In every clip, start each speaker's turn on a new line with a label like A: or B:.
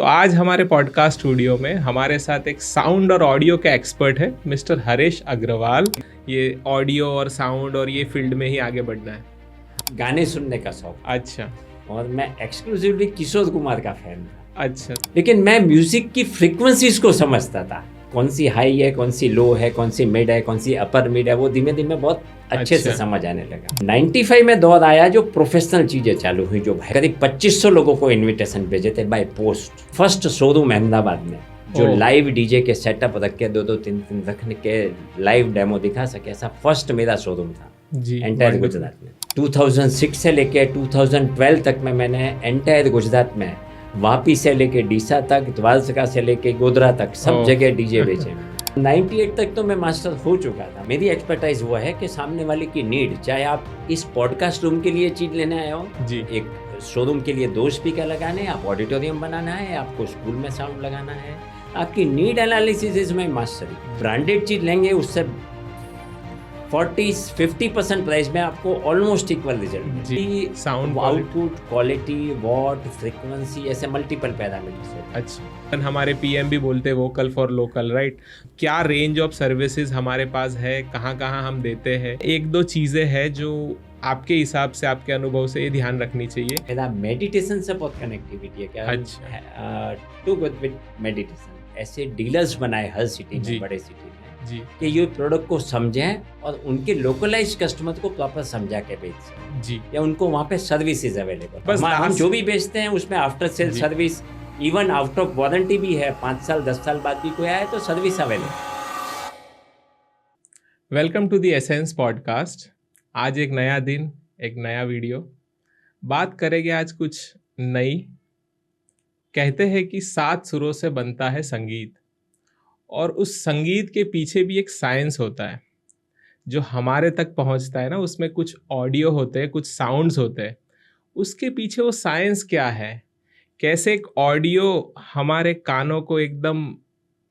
A: तो आज हमारे पॉडकास्ट स्टूडियो में हमारे साथ एक साउंड और ऑडियो के एक्सपर्ट है मिस्टर हरेश अग्रवाल। ये ऑडियो और साउंड और ये फील्ड में ही आगे बढ़ना है।
B: गाने सुनने का शौक।
A: अच्छा।
B: और मैं एक्सक्लूसिवली किशोर कुमार का फैन था।
A: अच्छा।
B: लेकिन मैं म्यूजिक की फ्रीक्वेंसीज को समझता था, कौन सी हाई है, कौन सी लो है, कौन सी मिड है, कौन सी अपर मिड है, वो धीमे धीमे बहुत अच्छे से समझ आने लगा। 95 में दौर आया जो प्रोफेशनल चीजें चालू हुई, जो करीब 2500 लोगों को इनविटेशन भेजे थे by post. First showroom Ahmedabad में जो लाइव डीजे के सेटअप रख के 2-2-3-3 रखने के लाइव डेमो दिखा सके, ऐसा फर्स्ट मेरा शोरूम था एंटायर गुजरात में। 2006 से लेके 2012 तक में मैंने एंटायर गुजरात में वापी से लेके डीसा तक, द्वारका से लेके गोधरा तक सब जगह डीजे बेचे। 98 तक तो मैं मास्टर हो चुका था। मेरी एक्सपर्टाइज वो है कि सामने वाले की नीड, चाहे आप इस पॉडकास्ट रूम के लिए चीज लेने आए हो, एक शोरूम के लिए 2 स्पीकर लगाने, आप ऑडिटोरियम बनाना है, आपको स्कूल में साउंड लगाना है, आपकी नीड एनालिसिस इसमें मास्टरी। ब्रांडेड चीज लेंगे उससे 40-50% प्राइस में आपको almost equal result.
A: Sound
B: output, quality, what, frequency, ऐसे मल्टीपल पैरामीटर्स होते हैं।
A: अच्छा, हमारे पीएम भी बोलते हैं वोकल फॉर लोकल, राइट? क्या रेंज ऑफ सर्विसेज हमारे पास है, कहाँ कहाँ हम देते हैं? 1-2 चीज़ें हैं जो आपके हिसाब से, आपके अनुभव से ये ध्यान रखनी चाहिए।
B: मेरा मेडिटेशन से बहुत कनेक्टिविटी है। क्या?
A: अच्छा।
B: Too good with meditation. ऐसे डीलर्स बनाए हर सिटी में, बड़े सिटी में
A: जी,
B: कि ये प्रोडक्ट को समझें और उनके लोकलाइज कस्टमर को प्रॉपर समझा के बेचें जी, या उनको वहाँ पे सर्विसेज अवेलेबल। बस हम जो भी बेचते हैं उसमें after sale service, even out of warranty भी है। 5 साल 10 साल बाद भी कोई आए तो service available.
A: Welcome to the essence podcast. आज एक नया दिन, एक नया वीडियो। बात करेंगे आज कुछ नई। कहते हैं कि 7 सुरों से बनता है संगीत, और उस संगीत के पीछे भी एक साइंस होता है जो हमारे तक पहुंचता है ना। उसमें कुछ ऑडियो होते हैं, कुछ साउंड्स होते हैं। उसके पीछे वो साइंस क्या है, कैसे एक ऑडियो हमारे कानों को एकदम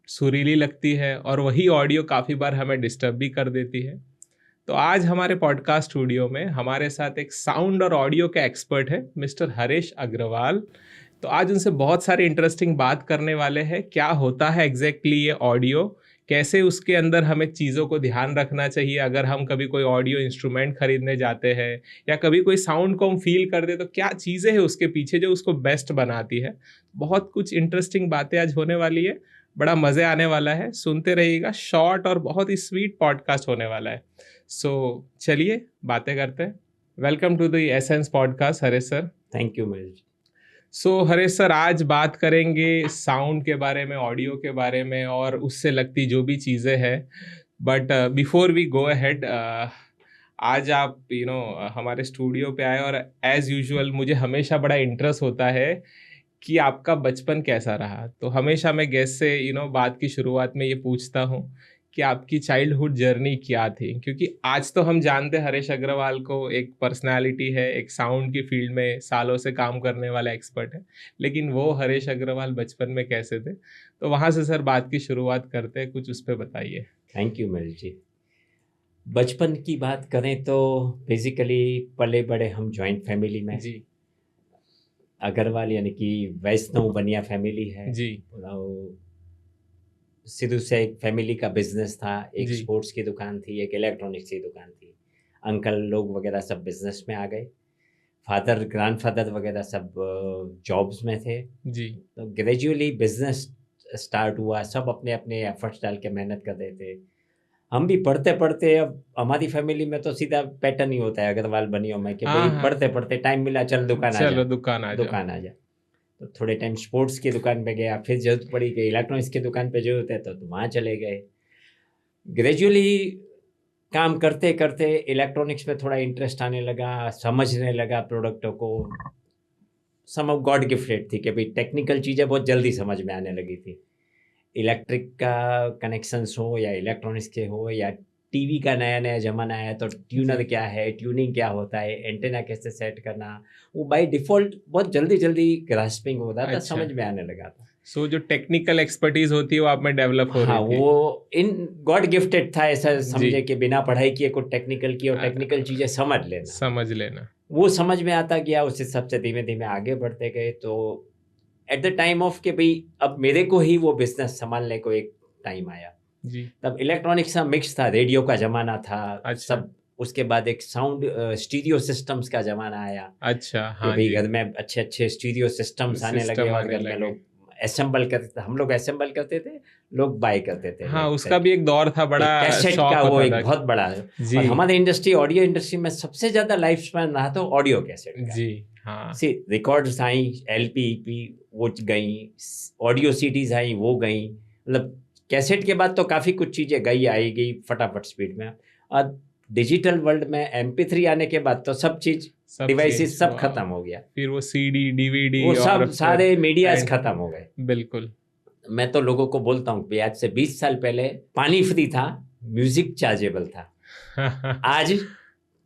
A: सुरीली लगती है और वही ऑडियो काफ़ी बार हमें डिस्टर्ब भी कर देती है। तो आज हमारे पॉडकास्ट स्टूडियो में हमारे साथ एक साउंड और ऑडियो के एक्सपर्ट है मिस्टर हरेश अग्रवाल। तो आज उनसे बहुत सारी इंटरेस्टिंग बात करने वाले हैं। क्या होता है एग्जैक्टली ये ऑडियो, कैसे उसके अंदर हमें चीज़ों को ध्यान रखना चाहिए अगर हम कभी कोई ऑडियो इंस्ट्रूमेंट खरीदने जाते हैं, या कभी कोई साउंड को हम फील करते तो क्या चीज़ें हैं उसके पीछे जो उसको बेस्ट बनाती है। बहुत कुछ इंटरेस्टिंग बातें आज होने वाली है, बड़ा मज़े आने वाला है। सुनते रहिएगा, शॉर्ट और बहुत ही स्वीट पॉडकास्ट होने वाला है। सो चलिए बातें करते हैं। Welcome to the essence podcast Haresh sir.
B: Thank you Manish ji.
A: So Haresh sir, आज बात करेंगे साउंड के बारे में, ऑडियो के बारे में और उससे लगती जो भी चीज़ें हैं। But before we go ahead, आज आप हमारे स्टूडियो पे आए, और एज़ यूजुअल मुझे हमेशा बड़ा इंटरेस्ट होता है कि आपका बचपन कैसा रहा। तो हमेशा मैं गेस्ट से बात की शुरुआत में ये पूछता हूँ कि आपकी चाइल्डहुड जर्नी क्या थी, क्योंकि आज तो हम जानते हैं हरेश अग्रवाल को, एक पर्सनालिटी है, एक साउंड की फील्ड में सालों से काम करने वाला एक्सपर्ट है, लेकिन वो हरेश अग्रवाल बचपन में कैसे थे। तो वहाँ से सर बात की शुरुआत करते हैं, कुछ उस पर बताइए।
B: थैंक यू मनीष जी। बचपन की बात करें तो बेसिकली पले बड़े हम जॉइंट फैमिली में जी। अग्रवाल यानी कि वैष्णव बनिया फैमिली है जी। शुरू से एक फैमिली का बिजनेस था, एक स्पोर्ट्स की दुकान थी, एक इलेक्ट्रॉनिक्स की दुकान थी। अंकल लोग वगैरह सब बिजनेस में आ गए, फादर ग्रैंडफादर वगैरह सब जॉब्स में थे जी। तो ग्रेजुअली बिजनेस स्टार्ट हुआ, सब अपने अपने एफर्ट्स डाल के मेहनत कर रहे थे। हम भी पढ़ते पढ़ते, अब हमारी फैमिली में तो सीधा पैटर्न ही होता है अग्रवाल बनियों में कि भाई पढ़ते पढ़ते टाइम मिला, चल दुकान आ जा। तो थोड़े टाइम स्पोर्ट्स की दुकान पे गया, फिर जरूरत पड़ी कि इलेक्ट्रॉनिक्स की दुकान पे जरूरत है तो वहाँ चले गए। ग्रेजुअली काम करते करते इलेक्ट्रॉनिक्स में थोड़ा इंटरेस्ट आने लगा, समझने लगा प्रोडक्टों को। सम ऑफ गॉड गिफ्टेड थी कि भाई टेक्निकल चीज़ें बहुत जल्दी समझ में आने लगी थी। इलेक्ट्रिक का कनेक्शंस हो या इलेक्ट्रॉनिक्स के हो या टीवी का नया नया ज़माना है तो ट्यूनर क्या है, ट्यूनिंग क्या होता है, एंटेना कैसे सेट करना, वो बाय डिफ़ॉल्ट बहुत जल्दी जल्दी ग्रास्पिंग हो रहा था, समझ में आने लगा था।
A: सो जो टेक्निकल एक्सपर्टीज होती है वो आप में डेवलप हो रही थी।
B: वो इन गॉड गिफ्टेड था, ऐसा समझे कि बिना पढ़ाई किए कुछ टेक्निकल की और टेक्निकल चीज़ें समझ लेना वो समझ में आता गया। उस हिसाब से धीमे धीमे आगे बढ़ते गए। तो एट द टाइम ऑफ के भाई अब मेरे को ही वो बिजनेस संभालने को एक टाइम आया
A: जी।
B: तब इलेक्ट्रॉनिक्स का मिक्स था, रेडियो का जमाना था।
A: अच्छा।
B: सब उसके बाद एक साउंड स्टीरियो सिस्टम्स का जमाना आया।
A: अच्छा,
B: कि
A: हाँ
B: भाई
A: जी।
B: घर में अच्छे अच्छे स्टीरियो सिस्टम्स आने लगे
A: सिस्टम
B: और
A: आने
B: घर में
A: लगे।
B: लोग असेंबल करते थे, हम लोग असेंबल करते थे, लोग बाय करते थे।
A: हाँ,
B: like
A: उसका
B: that।
A: भी एक दौर था, बड़ा
B: कैसेट
A: शौक
B: का वो
A: होता
B: एक
A: था।
B: बहुत बड़ा
A: जी
B: और हमारे इंडस्ट्री, ऑडियो इंडस्ट्री में सबसे ज्यादा लाइफ स्पैन रहा तो ऑडियो कैसेट का।
A: जी। हाँ
B: सी रिकॉर्ड्स आई, एलपी ईपी वो गई, ऑडियो सीडीज आई वो गई, मतलब कैसेट के बाद तो काफी कुछ चीजें गई आई गई फटाफट स्पीड में। और डिजिटल वर्ल्ड में MP3 आने के बाद तो सब चीज
A: सब
B: डिवाइसेस
A: चीज,
B: सब
A: वाह।
B: खत्म हो गया,
A: फिर वो CD DVD
B: वो
A: और
B: सब
A: फिर
B: सारे मीडियाज
A: एंड-
B: खत्म हो गए।
A: बिल्कुल।
B: मैं तो लोगों को बोलता हूँ कि आज से 20 साल पहले पानी फ्री था, म्यूजिक चार्जेबल था। आज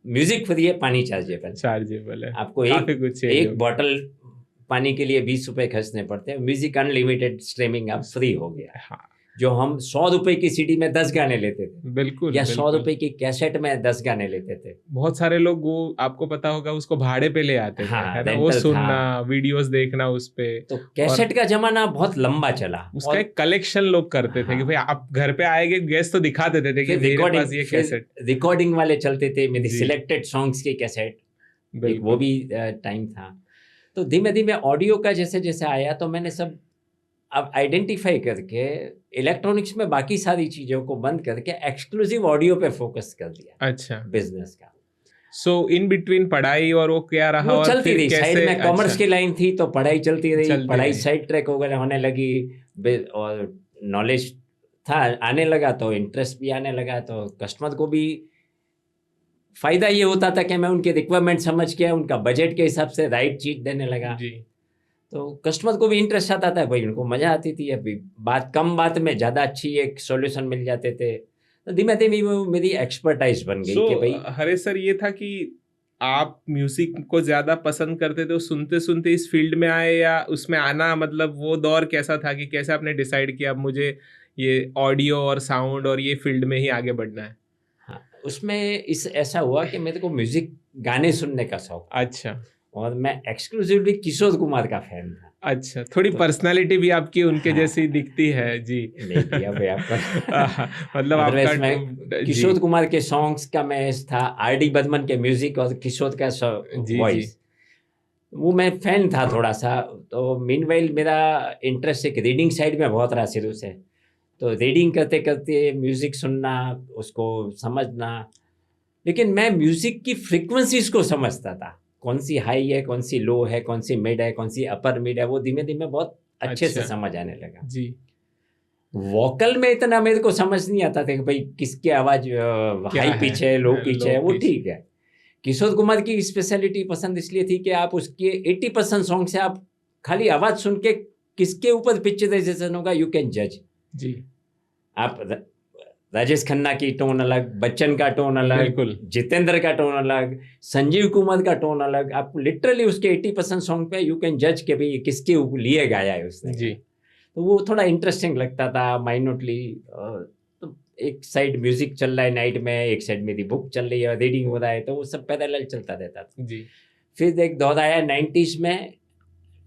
B: म्यूजिक फ्री है, पानी चार्जेबल।
A: चार्जेबल है,
B: आपको
A: काफी कुछ चेंज
B: एक
A: हो
B: बॉटल पानी के लिए 20 रुपए खर्चने पड़ते हैं। म्यूजिक अनलिमिटेड स्ट्रीमिंग अब फ्री हो गया।
A: गया। हाँ
B: जो हम 100 रुपए की सीडी में 10 गाने लेते थे,
A: बिल्कुल
B: या 100
A: बिल्कुल।
B: रुपए की कैसेट में 10 गाने लेते थे।
A: बहुत सारे लोग वो, आपको पता होगा, उसको भाड़े पे ले आते थे,
B: हाँ,
A: है ना, वो
B: रेंटल
A: सुनना,
B: था।
A: वीडियोस देखना उस पे।
B: तो कैसेट का जमाना बहुत लंबा चला।
A: उसका
B: और
A: एक कलेक्शन लोग करते थे कि
B: हाँ।
A: भाई आप घर पे आएंगे गेस्ट तो दिखा देते थे कि
B: फिर
A: मेरे पास ये कैसेट।
B: रिकॉर्डिंग वाले चलते थे, मेरी
A: जी।
B: सिलेक्टेड सॉन्ग्स की कैसेट, एक वो
A: बिल्कुल।
B: भी टाइम था। तो धीमे धीमे ऑडियो का जैसे जैसे आया तो मैंने सब अब आइडेंटिफाई करके इलेक्ट्रॉनिक्स में बाकी सारी चीजों को बंद करके एक्सक्लूसिव ऑडियो पे फोकस कर दिया
A: अच्छा।
B: बिजनेस का।
A: सो इन बिटवीन पढ़ाई और वो क्या रहा,
B: वो
A: और
B: चलती
A: फिर
B: रही,
A: कैसे?
B: साइड में कॉमर्स
A: अच्छा,
B: की लाइन थी तो पढ़ाई चलती रही,
A: चलती
B: पढ़ाई
A: रही।
B: साइड ट्रैक वगैरह होने लगी और नॉलेज था आने लगा तो इंटरेस्ट भी आने लगा। तो कस्टमर को भी फायदा ये होता था कि मैं उनके रिक्वायरमेंट समझ के उनका बजट के हिसाब से राइट चीज देने लगा।
A: जी।
B: तो कस्टमर को भी इंटरेस्ट आता था, भाई उनको मजा आती थी। अभी बात कम बात में ज्यादा अच्छी एक सॉल्यूशन मिल जाते थे। तो धीमे धीमे वो मेरी एक्सपर्टाइज बन गई कि भाई।
A: हरेश सर, ये था कि आप म्यूजिक को ज्यादा पसंद करते थे, सुनते सुनते इस फील्ड में आए, या उसमें आना, मतलब वो दौर कैसा था कि कैसे आपने डिसाइड किया अब मुझे ये ऑडियो और साउंड और ये फील्ड में ही आगे बढ़ना है?
B: हाँ, उसमें ऐसा हुआ कि मेरे को म्यूजिक गाने सुनने का शौक।
A: अच्छा।
B: और मैं एक्सक्लूसिवली किशोर कुमार का फैन था।
A: अच्छा, थोड़ी पर्सनालिटी भी आपकी उनके
B: हाँ,
A: जैसी दिखती है जी।
B: नहीं किया भाई आपका।
A: मतलब
B: अदरवाइज
A: आपका
B: मैं किशोर कुमार के सॉन्ग्स का मैं था, RD बर्मन के म्यूजिक और किशोर का
A: जी
B: वॉइस, वो मैं फैन था थोड़ा सा। तो मीनवाइल मेरा इंटरेस्ट एक रीडिंग साइड में बहुत रहा शुरू से। तो रीडिंग करते करते म्यूजिक सुनना, उसको समझना। लेकिन मैं म्यूजिक की फ्रीक्वेंसीज को समझता था, कौन सी हाई है, कौन सी लो है, कौन सी मिड है, कौन सी अपर मिड है, वो धीमे धीमे बहुत अच्छे से
A: अच्छा।
B: समझ आने लगा।
A: जी।
B: वोकल में इतना मेरे को समझ नहीं आता था कि भाई किसकी आवाज
A: क्या
B: हाई
A: है,
B: पिच है, लो पिच
A: लो
B: है, वो
A: पिच।
B: ठीक है। किशोर कुमार की स्पेशलिटी पसंद इसलिए थी कि आप उसके 80% सॉन्ग से आप खाली आवाज सुन के किसके ऊपर पिक्चराइजेशन होगा यू कैन जज।
A: जी।
B: आप राजेश खन्ना की टोन अलग, बच्चन का टोन अलग,
A: बिल्कुल।
B: जितेंद्र का टोन अलग, संजीव कुमार का टोन अलग। आप लिटरली उसके 80% सॉन्ग पे यू कैन जज के भाई किसके लिए गाया है उसने।
A: जी।
B: तो वो थोड़ा इंटरेस्टिंग लगता था माइन्यूटली। तो एक साइड म्यूजिक चल रहा है नाइट में, एक साइड मेरी बुक चल रही है, रीडिंग हो रहा है, तो वो सब पैरेलल चलता रहता था।
A: जी।
B: फिर एक दौर आया 90s में,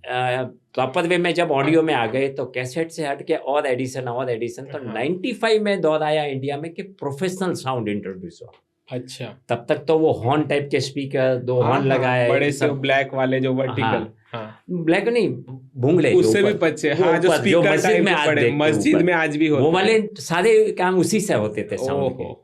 B: प्रॉपर वे में जब ऑडियो में आ गए तो कैसेट से हट के और एडिशन। तो
A: हाँ।
B: 95 में दौर आया इंडिया में कि प्रोफेशनल साउंड इंट्रोड्यूस हुआ।
A: अच्छा।
B: तब तक तो वो हॉर्न टाइप के स्पीकर, दो
A: हाँ,
B: हॉर्न लगाए,
A: बड़े से
B: सब
A: ब्लैक वाले जो वर्टिकल।
B: हाँ, ब्लैक नहीं, भूंगले जो
A: उससे भी
B: ऊपर,
A: बच्चे,
B: वो
A: हाँ, जो
B: ऊपर, जो
A: स्पीकर
B: मस्जिद
A: टाइप
B: में
A: जो
B: आज
A: पड़े,
B: देखते
A: मस्जिद
B: ऊपर,
A: में आज भी होते
B: वो वाले
A: हैं।
B: सारे काम उसी से होते थे साउंड के।
A: ओहो।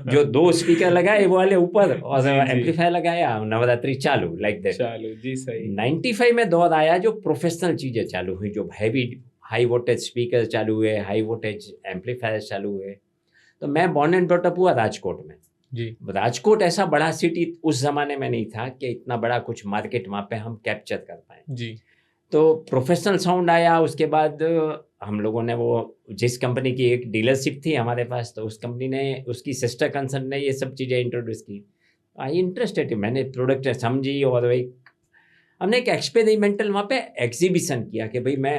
B: जो 2 स्पीकर लगाए वो वाले ऊपर और
A: जी, जी।
B: एम्पलीफायर लगाया, नवरात्रि चालू, लाइक दैट।
A: चलो जी, सही।
B: 95 में दौर आया जो प्रोफेशनल चीजें चालू हुई, जो हैवी हाई वोल्टेज स्पीकर चालू हुए, हाई वोल्टेज एम्पलीफायर चालू हुए। तो मैं बॉर्न एंड ब्रॉट अप हुआ राजकोट में।
A: जी।
B: राजकोट ऐसा बड़ा सिटी उस जमाने में नहीं था कि इतना बड़ा कुछ मार्केट वहाँ पे हम कैप्चर कर पाए।
A: जी।
B: तो प्रोफेशनल साउंड आया। उसके बाद हम लोगों ने वो जिस कंपनी की एक डीलरशिप थी हमारे पास, तो उस कंपनी ने, उसकी सिस्टर कंसर्न ने ये सब चीज़ें इंट्रोड्यूस की। आई इंटरेस्टेड, मैंने प्रोडक्ट समझी और हमने एक एक्सपेरिमेंटल वहाँ पे एग्जीबिशन किया कि भाई मैं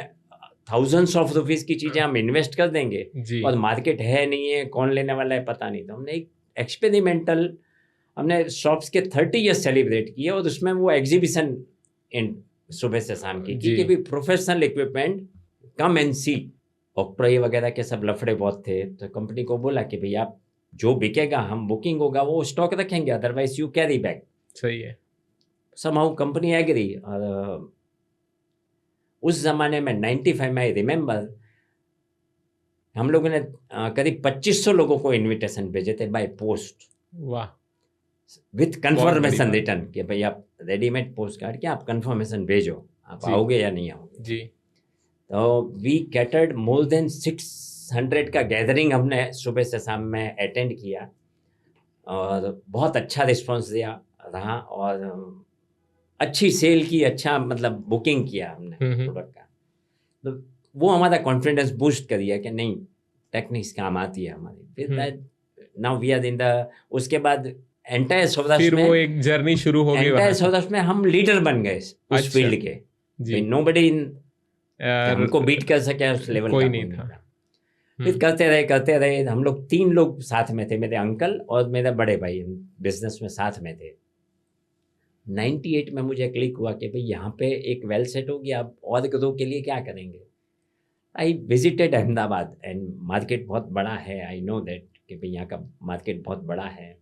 B: थाउजेंड्स ऑफ रुपीज़ की चीज़ें हम इन्वेस्ट कर देंगे
A: जी।
B: और मार्केट है नहीं है, कौन लेने वाला है पता नहीं। तो हमने एक एक्सपेरिमेंटल, हमने शॉप्स के 30 ईयर्स सेलिब्रेट किए और उसमें वो एग्जीबिशन सुबह से शाम की
A: जी।
B: कि भी professional equipment come and see. Octroi वगैरह के सब लफड़े बहुत थे, तो कंपनी को बोला कि भाई आप जो बिकेगा, हम बुकिंग होगा वो स्टॉक रखेंगे, अदरवाइज यू कैरी बैक।
A: सही है।
B: Somehow company agree. और उस जमाने में 95 में आई रिमेंबर हम लोगों ने करीब 2500 लोगों को इनविटेशन भेजे थे बाय पोस्ट,
A: वाह।
B: विथ
A: बहुत बड़ी
B: कंफर्मेशन
A: बात।
B: रिटर्न कि भाई आप रेडीमेड पोस्ट कार्ड कि आप कंफर्मेशन भेजो, आप
A: जी।
B: आओगे या नहीं आओगे।
A: जी।
B: तो वी कैटर्ड मोर देन 600 का गैदरिंग हमने सुबह से शाम में अटेंड किया, और बहुत अच्छा रिस्पांस दिया रहा, और अच्छी सेल की, अच्छा मतलब बुकिंग किया हमने प्रोडक्ट का। तो वो हमारा कॉन्फिडेंस बूस्ट कर दिया कि नहीं, टेक्निक्स काम आती है हमारी। फिर now we are in the, उसके बाद एंटायर सौराष्ट्र
A: फिर
B: में,
A: वो एक जर्नी शुरू हो गई
B: एंटायर
A: वहाँ से।
B: सौराष्ट्र में हम लीडर बन गए उस
A: अच्छा।
B: फील्ड के।
A: जी।
B: नोबडी
A: यार,
B: हमको बीट कर सके उस लेवल
A: कोई
B: का
A: नहीं था।
B: फिर करते रहे हम लोग। 3 लोग साथ में थे, मेरे अंकल और मेरे बड़े भाई, बिजनेस में साथ में थे। 98 में मुझे क्लिक हुआ कि भाई यहाँ पे एक वेल सेट हो गया, अब और ग्रो के लिए क्या करेंगे। I visited Ahmedabad, and market बहुत बड़ा है, आई नो दैट कि भाई यहाँ का मार्केट बहुत बड़ा है।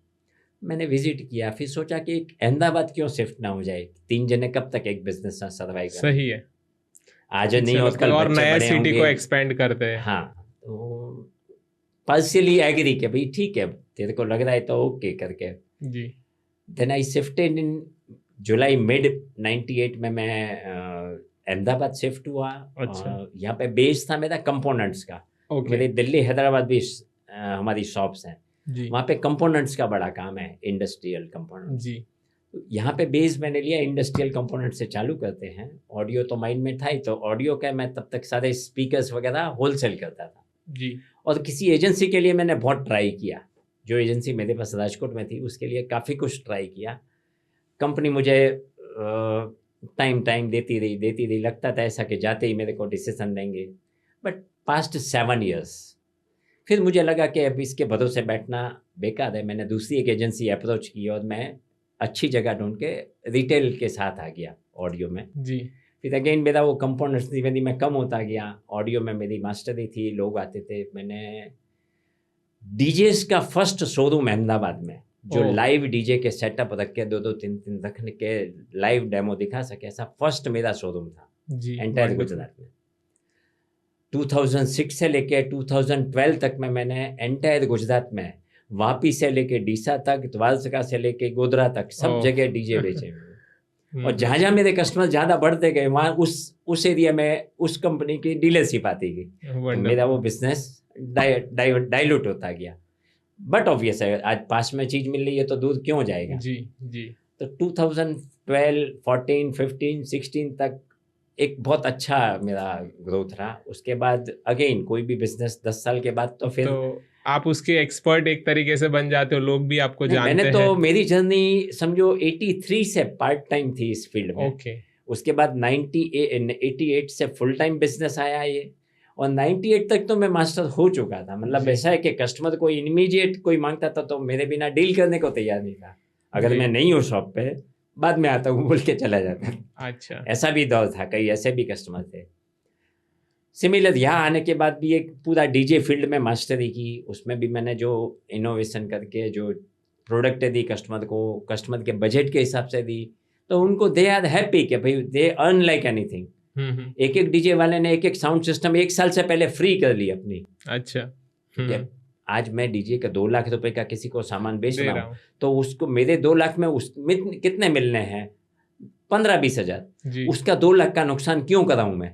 B: मैंने विजिट किया, फिर सोचा कि अहमदाबाद क्यों शिफ्ट ना हो जाए, 3 जने कब तक एक बिजनेस में सर्वाइव करें।
A: सही है।
B: आज नहीं हो कल
A: और
B: बच्चे
A: नया
B: बड़े
A: सिटी को
B: होंगे।
A: एक्सपेंड करते हैं।
B: हाँ, तो पार्शियली एग्री कि भाई ठीक है, तेरे को लग रहा है तो ओके करके।
A: जी।
B: Then I shifted in July mid 98 में मैं अहमदाबाद शिफ्ट हुआ।
A: अच्छा।
B: यहाँ पे बेस था मेरा कंपोनेंट्स का।
A: ओके।
B: मेरे दिल्ली हैदराबाद भी हमारी शॉप्स हैं,
A: जी।
B: वहाँ पे कंपोनेंट्स का बड़ा काम है, इंडस्ट्रियल कंपोनेंट।
A: जी।
B: यहाँ पे बेस मैंने लिया, इंडस्ट्रियल कंपोनेंट से चालू करते हैं। ऑडियो तो माइंड में था ही, तो ऑडियो का मैं तब तक सारे स्पीकर्स वगैरह होलसेल करता था।
A: जी।
B: और किसी एजेंसी के लिए मैंने बहुत ट्राई किया, जो एजेंसी मेरे पास राजकोट में थी उसके लिए काफ़ी कुछ ट्राई किया। कंपनी मुझे टाइम देती रही। लगता था ऐसा कि जाते ही मेरे को डिसीजन देंगे। बट पास्ट 7 years फिर मुझे लगा कि अब इसके भरोसे बैठना बेकार है। मैंने दूसरी एक एजेंसी अप्रोच की और मैं अच्छी जगह ढूंढ के रिटेल के साथ आ गया ऑडियो में।
A: जी।
B: फिर अगेन मेरा वो कंपोनेंट्स धीमे में कम होता गया। ऑडियो में मेरी मास्टरी थी, लोग आते थे। मैंने डीजेस का फर्स्ट शोरूम अहमदाबाद में, जो लाइव डीजे के सेटअप रख के 2-2 3-3 रखने के लाइव डेमो दिखा सके, ऐसा फर्स्ट मेरा शोरूम था एंटायर गुजरात में। 2006 से लेके 2012 तक में मैंने एंटायर गुजरात में वापी से लेके डीसा तक, द्वारका से लेके गोधरा तक सब जगह डीजे बेचे। और जहाँ जहाँ मेरे कस्टमर ज़्यादा बढ़ते गए, वहाँ उस एरिया में उस कंपनी की डीलरशिप आती गई, तो मेरा वो बिजनेस डाइल्यूट होता गया। बट ऑब्वियस है, आज पास में चीज़ मिल रही है तो दूर क्यों जाएगा।
A: जी। जी।
B: तो 2012, 14, 15, 16 तक एक बहुत अच्छा मेरा ग्रोथ रहा। उसके बाद अगेन कोई भी बिजनेस 10 साल के बाद तो फिर
A: तो आप उसके एक्सपर्ट एक तरीके से बन जाते हो, लोग भी आपको जानते हैं।
B: मैंने तो मेरी जर्नी समझो 83 से पार्ट टाइम थी इस फील्ड में।
A: ओके।
B: उसके बाद 88 से फुल टाइम बिजनेस आया ये, और 98 तक तो मैं मास्टर हो चुका था। मतलब ऐसा है कि कस्टमर कोई इमीडिएट कोई मांगता था तो मेरे बिना डील करने को तैयार नहीं था। अगर मैं नहीं हूँ शॉप पे, बाद में आता हूँ बोल के चला जाता।
A: अच्छा।
B: ऐसा भी दौर था, कई ऐसे भी कस्टमर थे। सिमिलर यहाँ आने के बाद भी एक पूरा डीजे फील्ड में मास्टरी की। उसमें भी मैंने जो इनोवेशन करके जो प्रोडक्ट दी कस्टमर को, कस्टमर के बजट के हिसाब से दी, तो उनको दे आर हैप्पी कि भाई दे अर्न लाइक एनीथिंग। एक डीजे वाले ने एक साउंड सिस्टम 1 साल से पहले फ्री कर ली अपनी।
A: अच्छा।
B: आज मैं डीजे का 2 लाख रुपए का किसी को सामान बेच रहा हूँ, तो उसको मेरे 2 लाख में कितने मिलने हैं? 15-20 हज़ार। उसका 2 लाख का नुकसान क्यों कराऊं मैं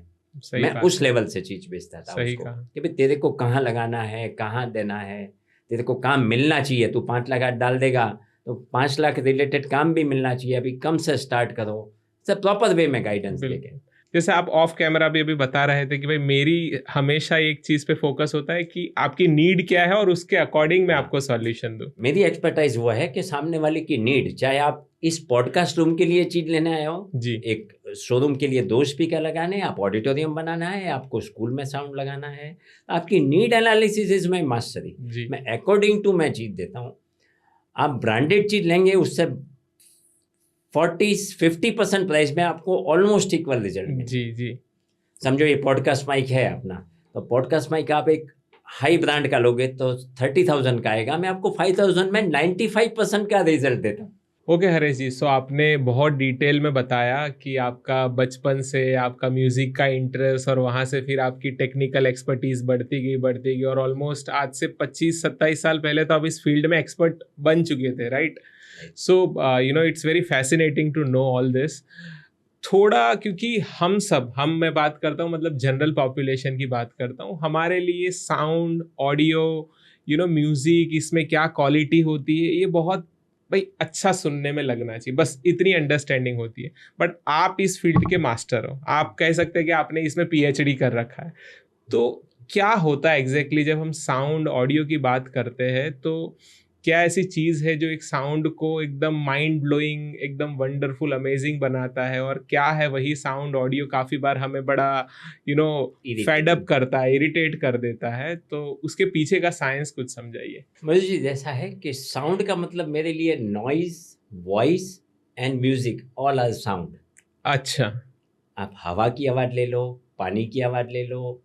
B: उस लेवल से चीज बेचता था उसको कि भाई तेरे को कहाँ लगाना है, कहाँ देना है, तेरे को काम मिलना चाहिए। तू 5 लाख डाल देगा तो 5 लाख रिलेटेड काम भी मिलना चाहिए। अभी कम से स्टार्ट करो, सब प्रॉपर वे में गाइडेंस देके।
A: जैसे आप ऑफ कैमरा भी अभी बता रहे थे कि भाई मेरी हमेशा एक चीज पे फोकस होता है कि आपकी नीड क्या है और उसके अकॉर्डिंग मैं आपको सॉल्यूशन दूं।
B: मेरी एक्सपर्टाइज वो है कि सामने वाले की नीड, चाहे आप इस पॉडकास्ट रूम के लिए चीज लेने आए हो
A: जी,
B: एक शोरूम के लिए 2 स्पीकर लगाने, आप ऑडिटोरियम बनाना है, आपको स्कूल में साउंड लगाना है, आपकी need analysis is my mastery. मैं अकॉर्डिंग टू मैं चीज देता हूँ। आप ब्रांडेड चीज लेंगे उससे 40-50% प्राइस में आपको ऑलमोस्ट इक्वल रिजल्ट मिलेगा।
A: जी जी
B: समझो ये पॉडकास्ट माइक है अपना, तो पॉडकास्ट माइक आप एक हाई ब्रांड का लोगे तो 30,000 का आएगा, मैं आपको 5,000 में 95% का रिजल्ट देता हूँ।
A: ओके हरीश जी, सो आपने बहुत डिटेल में बताया कि आपका बचपन से आपका म्यूज़िक का इंटरेस्ट और वहाँ से फिर आपकी टेक्निकल एक्सपर्टीज़ बढ़ती गई और ऑलमोस्ट आज से 25-27 साल पहले तो आप इस फील्ड में एक्सपर्ट बन चुके थे, right? So it's very fascinating to know all this. थोड़ा क्योंकि मैं बात करता हूँ, मतलब जनरल पॉपुलेशन की बात करता हूँ, हमारे लिए साउंड, ऑडियो, म्यूज़िक, इसमें क्या क्वालिटी होती है, ये बहुत भाई अच्छा सुनने में लगना चाहिए, बस इतनी अंडरस्टैंडिंग होती है। बट आप इस फील्ड के मास्टर हो, आप कह सकते हैं कि आपने इसमें पीएचडी कर रखा है, तो क्या होता है एग्जैक्टली जब हम साउंड ऑडियो की बात करते हैं, तो क्या ऐसी चीज़ है जो एक साउंड को एकदम माइंड ब्लोइंग, एकदम वंडरफुल, अमेजिंग बनाता है, और क्या है वही साउंड ऑडियो काफ़ी बार हमें बड़ा फेड अप करता है, इरिटेट कर देता है, तो उसके पीछे का साइंस कुछ समझाइए।
B: मुझे जी ऐसा है कि साउंड का मतलब मेरे लिए noise, voice and music all are sound.
A: अच्छा,
B: आप हवा की आवाज़ ले लो, पानी की आवाज़ ले लो,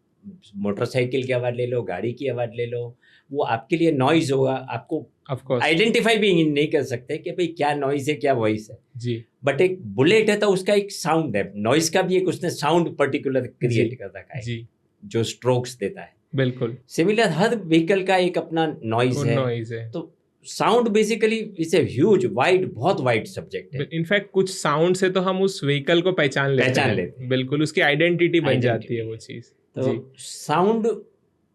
B: मोटरसाइकिल की आवाज़ ले लो, गाड़ी की आवाज़ ले लो, वो आपके लिए नॉइज होगा। आपको
A: ऑफ कोर्स
B: आइडेंटिफाई भी नहीं कर सकते कि भाई क्या नॉइज है, क्या वॉइस है
A: जी।
B: बट एक बुलेट है तो उसका एक साउंड है, नॉइज का भी एक उसने साउंड पर्टिकुलर क्रिएट कर रखा है
A: जी,
B: जो स्ट्रोक्स देता है।
A: बिल्कुल
B: सिमिलर हर व्हीकल का एक अपना नॉइज है। तो sound basically it's a huge wide, बहुत वाइड सब्जेक्ट है।
A: इनफैक्ट कुछ साउंड से तो हम उस व्हीकल को पहचान लेते हैं, बिल्कुल उसकी आइडेंटिटी बन जाती है वो चीज़।
B: तो साउंड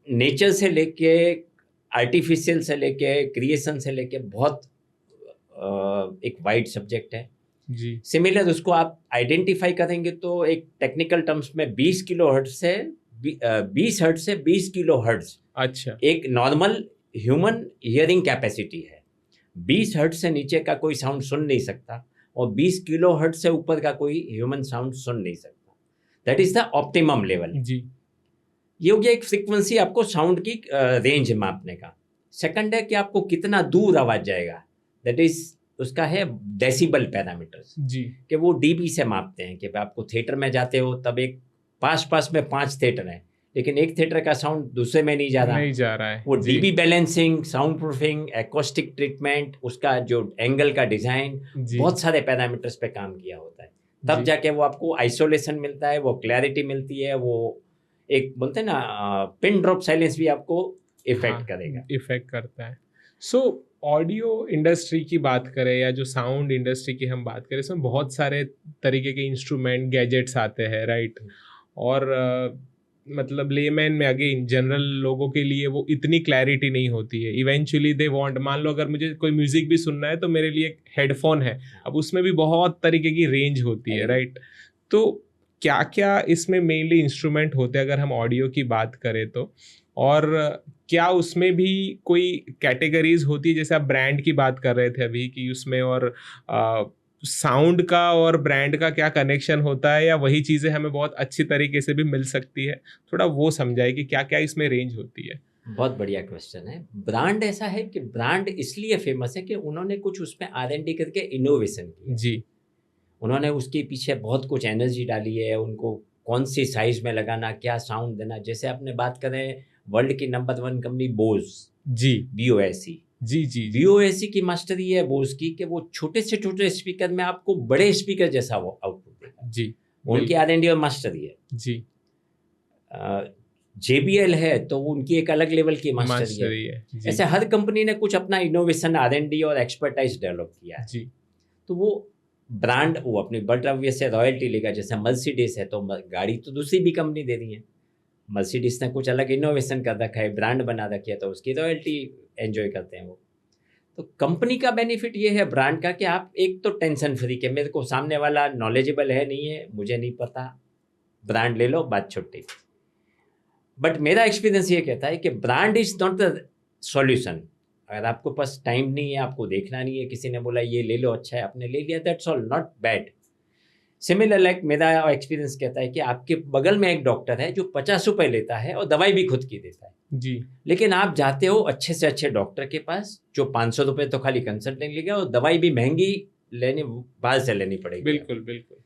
B: नेचर से लेके, आर्टिफिशियल से लेके, क्रिएशन से लेके बहुत एक वाइड सब्जेक्ट है
A: जी।
B: सिमिलर उसको आप आइडेंटिफाई करेंगे तो एक टेक्निकल टर्म्स में 20 किलो हर्ट्ज से 20 हर्ट्ज से 20 किलो हर्ट्ज
A: अच्छा,
B: एक नॉर्मल ह्यूमन हियरिंग कैपेसिटी है। 20 हर्ट्ज से नीचे का कोई साउंड सुन नहीं सकता और 20 किलो हर्ट्ज से ऊपर का कोई ह्यूमन साउंड सुन नहीं सकता। That is the optimum level
A: ji.
B: ये हो गया एक फ्रीक्वेंसी आपको साउंड की रेंज मापने का। सेकंड है कि आपको कितना दूर आवाज जाएगा, दैट इज उसका है डेसिबल पैरामीटर्स
A: जी,
B: कि वो डीबी से मापते हैं कि आपको थिएटर में जाते हो तब एक पास में 5 थिएटर हैं लेकिन एक थिएटर का साउंड दूसरे में नहीं जा रहा है, वो dB balancing, sound proofing, acoustic treatment, उसका जो एंगल का डिजाइन, बहुत सारे पैरामीटर्स पे काम किया होता है, तब जाके वो आपको आइसोलेशन मिलता है, वो क्लैरिटी मिलती है, वो एक बोलते हैं ना पिन ड्रॉप साइलेंस भी आपको इफेक्ट करेगा,
A: इफेक्ट करता है। सो ऑडियो इंडस्ट्री की बात करें या जो साउंड इंडस्ट्री की हम बात करें, इसमें बहुत सारे तरीके के इंस्ट्रूमेंट, गैजेट्स आते हैं, राइट? और मतलब लेमैन में अगेन जनरल लोगों के लिए वो इतनी क्लैरिटी नहीं होती है। इवेंचुअली दे वांट, मान लो अगर मुझे कोई म्यूजिक भी सुनना है तो मेरे लिए एक हेडफोन है, अब उसमें भी बहुत तरीके की रेंज होती है, राइट? तो क्या क्या इसमें मेनली इंस्ट्रूमेंट होते हैं अगर हम ऑडियो की बात करें तो, और क्या उसमें भी कोई कैटेगरीज होती है, जैसे आप ब्रांड की बात कर रहे थे अभी कि उसमें, और साउंड का और ब्रांड का क्या कनेक्शन होता है, या वही चीज़ें हमें बहुत अच्छी तरीके से भी मिल सकती है? थोड़ा वो समझाए कि क्या क्या इसमें रेंज होती है।
B: बहुत बढ़िया क्वेश्चन है। ब्रांड ऐसा है कि ब्रांड इसलिए फेमस है कि उन्होंने कुछ उसमें R&D करके इनोवेशन किया जी। उन्होंने उसके पीछे बहुत कुछ एनर्जी डाली है, उनको कौन सी साइज में लगाना, क्या साउंड देना। जैसे आपने बात करें वर्ल्ड की नंबर 1 कंपनी बोज जी, BOSE जी, BOSE की मास्टरी है बोज की कि वो छोटे से छोटे स्पीकर में आपको बड़े स्पीकर जैसा वो आउटपुट देगा जी, उनकी R&D और मास्टरी है जी। JBL है तो उनकी एक अलग लेवल की मास्टरी है। ऐसे हर कंपनी ने कुछ अपना इनोवेशन, R&D और एक्सपर्टाइज डेवलप किया है जी। तो वो ब्रांड वो अपनी बट ऑब्वियस से रॉयल्टी लेगा। जैसे मर्सिडीज है तो गाड़ी तो दूसरी भी कंपनी दे रही है, मर्सिडीज ने कुछ अलग इनोवेशन कर रखा है, ब्रांड बना रखी है, तो उसकी रॉयल्टी एंजॉय करते हैं वो। तो कंपनी का बेनिफिट ये है ब्रांड का कि आप एक तो टेंशन फ्री के, मेरे को सामने वाला नॉलेजेबल है नहीं है, मुझे नहीं पता, ब्रांड ले लो, बात छुट्टी। बट मेरा एक्सपीरियंस ये कहता है कि brand is not the solution. अगर आपको पास टाइम नहीं है, आपको देखना नहीं है, किसी ने बोला ये ले लो, अच्छा है, आपने ले लिया, that's all, not bad. Similar like मेरा एक्सपीरियंस कहता है कि आपके बगल में एक डॉक्टर है जो 50 रुपये लेता है और दवाई भी खुद की देता है जी। लेकिन आप जाते हो अच्छे से अच्छे डॉक्टर के पास जो 500 रुपये तो खाली कंसल्टिंग लेगा और दवाई भी महंगी लेनी बाहर से लेनी पड़ेगी।
A: बिल्कुल बिल्कुल।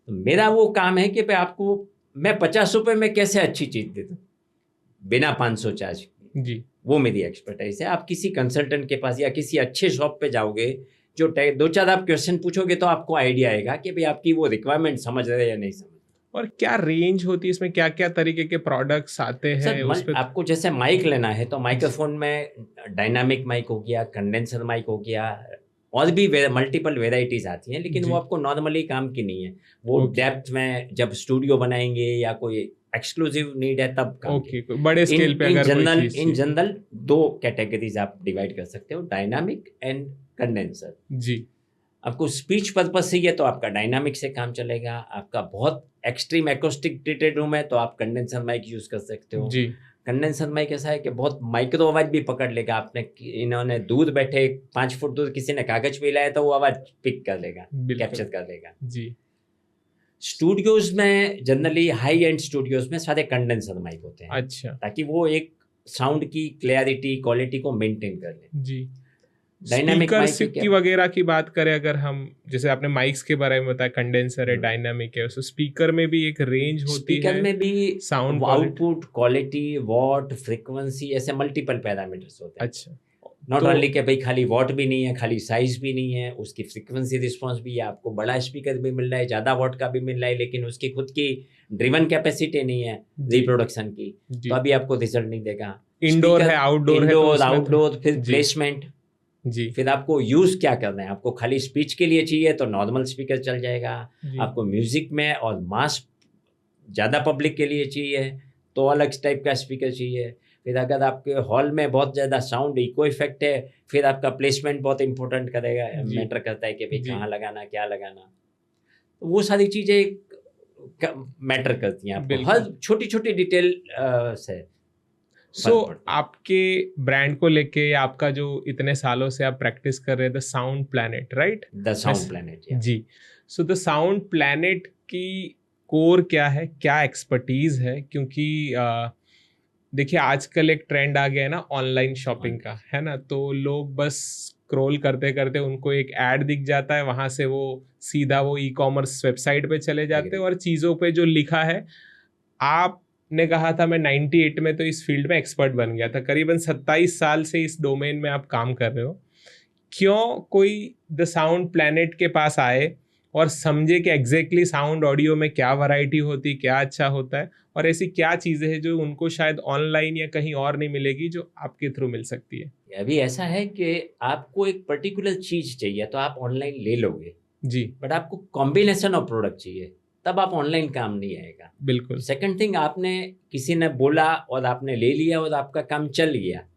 B: तो मेरा वो काम है कि भाई आपको मैं 50 रुपए में कैसे अच्छी चीज दे दूं बिना 500 चार्ज किए।
A: जी
B: वो मेरी एक्सपर्टाइज है। आप किसी कंसल्टेंट के पास या किसी अच्छे शॉप पे जाओगे, जो 2-4 आप क्वेश्चन पूछोगे तो आपको आइडिया आएगा कि भाई आपकी वो रिक्वायरमेंट समझ रहे हैं या नहीं समझ रहे।
A: और क्या रेंज होती है इसमें, क्या क्या तरीके के प्रोडक्ट्स आते हैं
B: सर
A: उस पे?
B: आपको जैसे माइक लेना है तो माइक्रोफोन में डायनामिक माइक हो गया, कंडेंसर माइक हो गया, और भी मल्टीपल वेराइटीज आती हैं, लेकिन
A: जी।
B: वो आपको नॉर्मली काम की नहीं है। वो
A: ओके।
B: डेप्थ में जब स्टूडियो बनाएंगे या कोई एक्सक्लूसिव नीड है तब काम की।
A: ओके, कोई बड़े स्केल पे अगर कोई चीज
B: इन जनरल 2 कैटेगरीज आप डिवाइड कर सकते हो, डायनामिक एंड कंडेंसर।
A: जी
B: आपको स्पीच पर्पज से है तो आपका डायनामिक से काम चलेगा। आपका बहुत एक्सट्रीम एक्रोस्टिक ट्रीटेड रूम है तो आप कंडेंसर माइक यूज कर सकते हो।
A: जी
B: कंडेंसर माइक ऐसा है कि बहुत माइक्रो आवाज भी पकड़ लेगा। आपने इन्होंने दूर बैठे 5 फुट दूर किसी ने कागज पे लाया तो वो आवाज पिक कर लेगा, कैप्चर कर लेगा।
A: जी।
B: स्टूडियोज में जनरली हाई एंड स्टूडियोज में सारे कंडेंसर माइक होते हैं।
A: अच्छा।
B: ताकि वो एक साउंड की क्लैरिटी क्वालिटी को मेंटेन कर ले।
A: जी।
B: डायनामिक
A: स्पीकर की वगैरह की बात करें अगर हम, जैसे आपने माइक्स के बारे में बताया, कंडेंसर है, डायनामिक है, तो स्पीकर में भी एक रेंज होती है।
B: स्पीकर में भी
A: sound
B: output quality, what, frequency, ऐसे मल्टीपल पैरामीटर्स होते हैं।
A: अच्छा।
B: नॉट ओनली के भाई खाली वॉट भी नहीं है, खाली साइज भी नहीं है, उसकी फ्रीक्वेंसी रिस्पॉन्स भी है। आपको बड़ा स्पीकर भी मिल रहा है, ज़्यादा वॉट का भी मिल रहा है, लेकिन उसकी खुद की ड्रिवन कैपेसिटी नहीं है रिप्रोडक्शन की, तो अभी आपको रिजल्ट नहीं देगा।
A: इंडोर है, आउटडोर है,
B: इंडोर आउटडोर, फिर प्लेसमेंट
A: जी।
B: फिर आपको यूज क्या करना है। आपको खाली स्पीच के लिए चाहिए तो नॉर्मल स्पीकर चल जाएगा। आपको म्यूजिक में और मास ज़्यादा पब्लिक के लिए चाहिए तो अलग टाइप का स्पीकर चाहिए। फिर अगर आपके हॉल में बहुत ज़्यादा साउंड इको इफेक्ट है, फिर आपका प्लेसमेंट बहुत इंपॉर्टेंट करेगा, मैटर करता है कि भाई कहाँ लगाना, क्या लगाना। तो वो सारी चीज़ें मैटर करती हैं आपको, हर छोटी छोटी डिटेल से।
A: आपके ब्रांड को लेके या आपका जो इतने सालों से आप प्रैक्टिस कर रहे हैं, the sound planet, right?
B: The sound planet,
A: जी। सो द साउंड प्लैनेट की कोर क्या है, क्या एक्सपर्टीज है? क्योंकि देखिए आजकल एक ट्रेंड आ गया है ना ऑनलाइन शॉपिंग का, है ना? तो लोग बस स्क्रॉल करते करते उनको एक ऐड दिख जाता है, वहां से वो सीधा वो ई कॉमर्स वेबसाइट पे चले जाते हैं और चीज़ों पे जो लिखा है, आपने कहा था मैं 98 में तो इस फील्ड में एक्सपर्ट बन गया था, करीबन 27 साल से इस डोमेन में आप काम कर रहे हो। क्यों कोई द साउंड प्लैनेट के पास आए और समझे कि एग्जैक्टली साउंड ऑडियो में क्या वैरायटी होती, क्या अच्छा होता है, और ऐसी क्या चीज़ें हैं जो उनको शायद ऑनलाइन या कहीं और नहीं मिलेगी जो आपके थ्रू मिल सकती है?
B: अभी ऐसा है कि आपको एक पर्टिकुलर चीज़ चाहिए तो आप ऑनलाइन ले लोगे
A: जी,
B: बट आपको कॉम्बिनेशन ऑफ प्रोडक्ट चाहिए, तब आप ऑनलाइन काम नहीं आएगा।
A: बिल्कुल।
B: सेकंड थिंग, आपने किसी ने बोला और आपने ले लिया और आपका काम चल गया,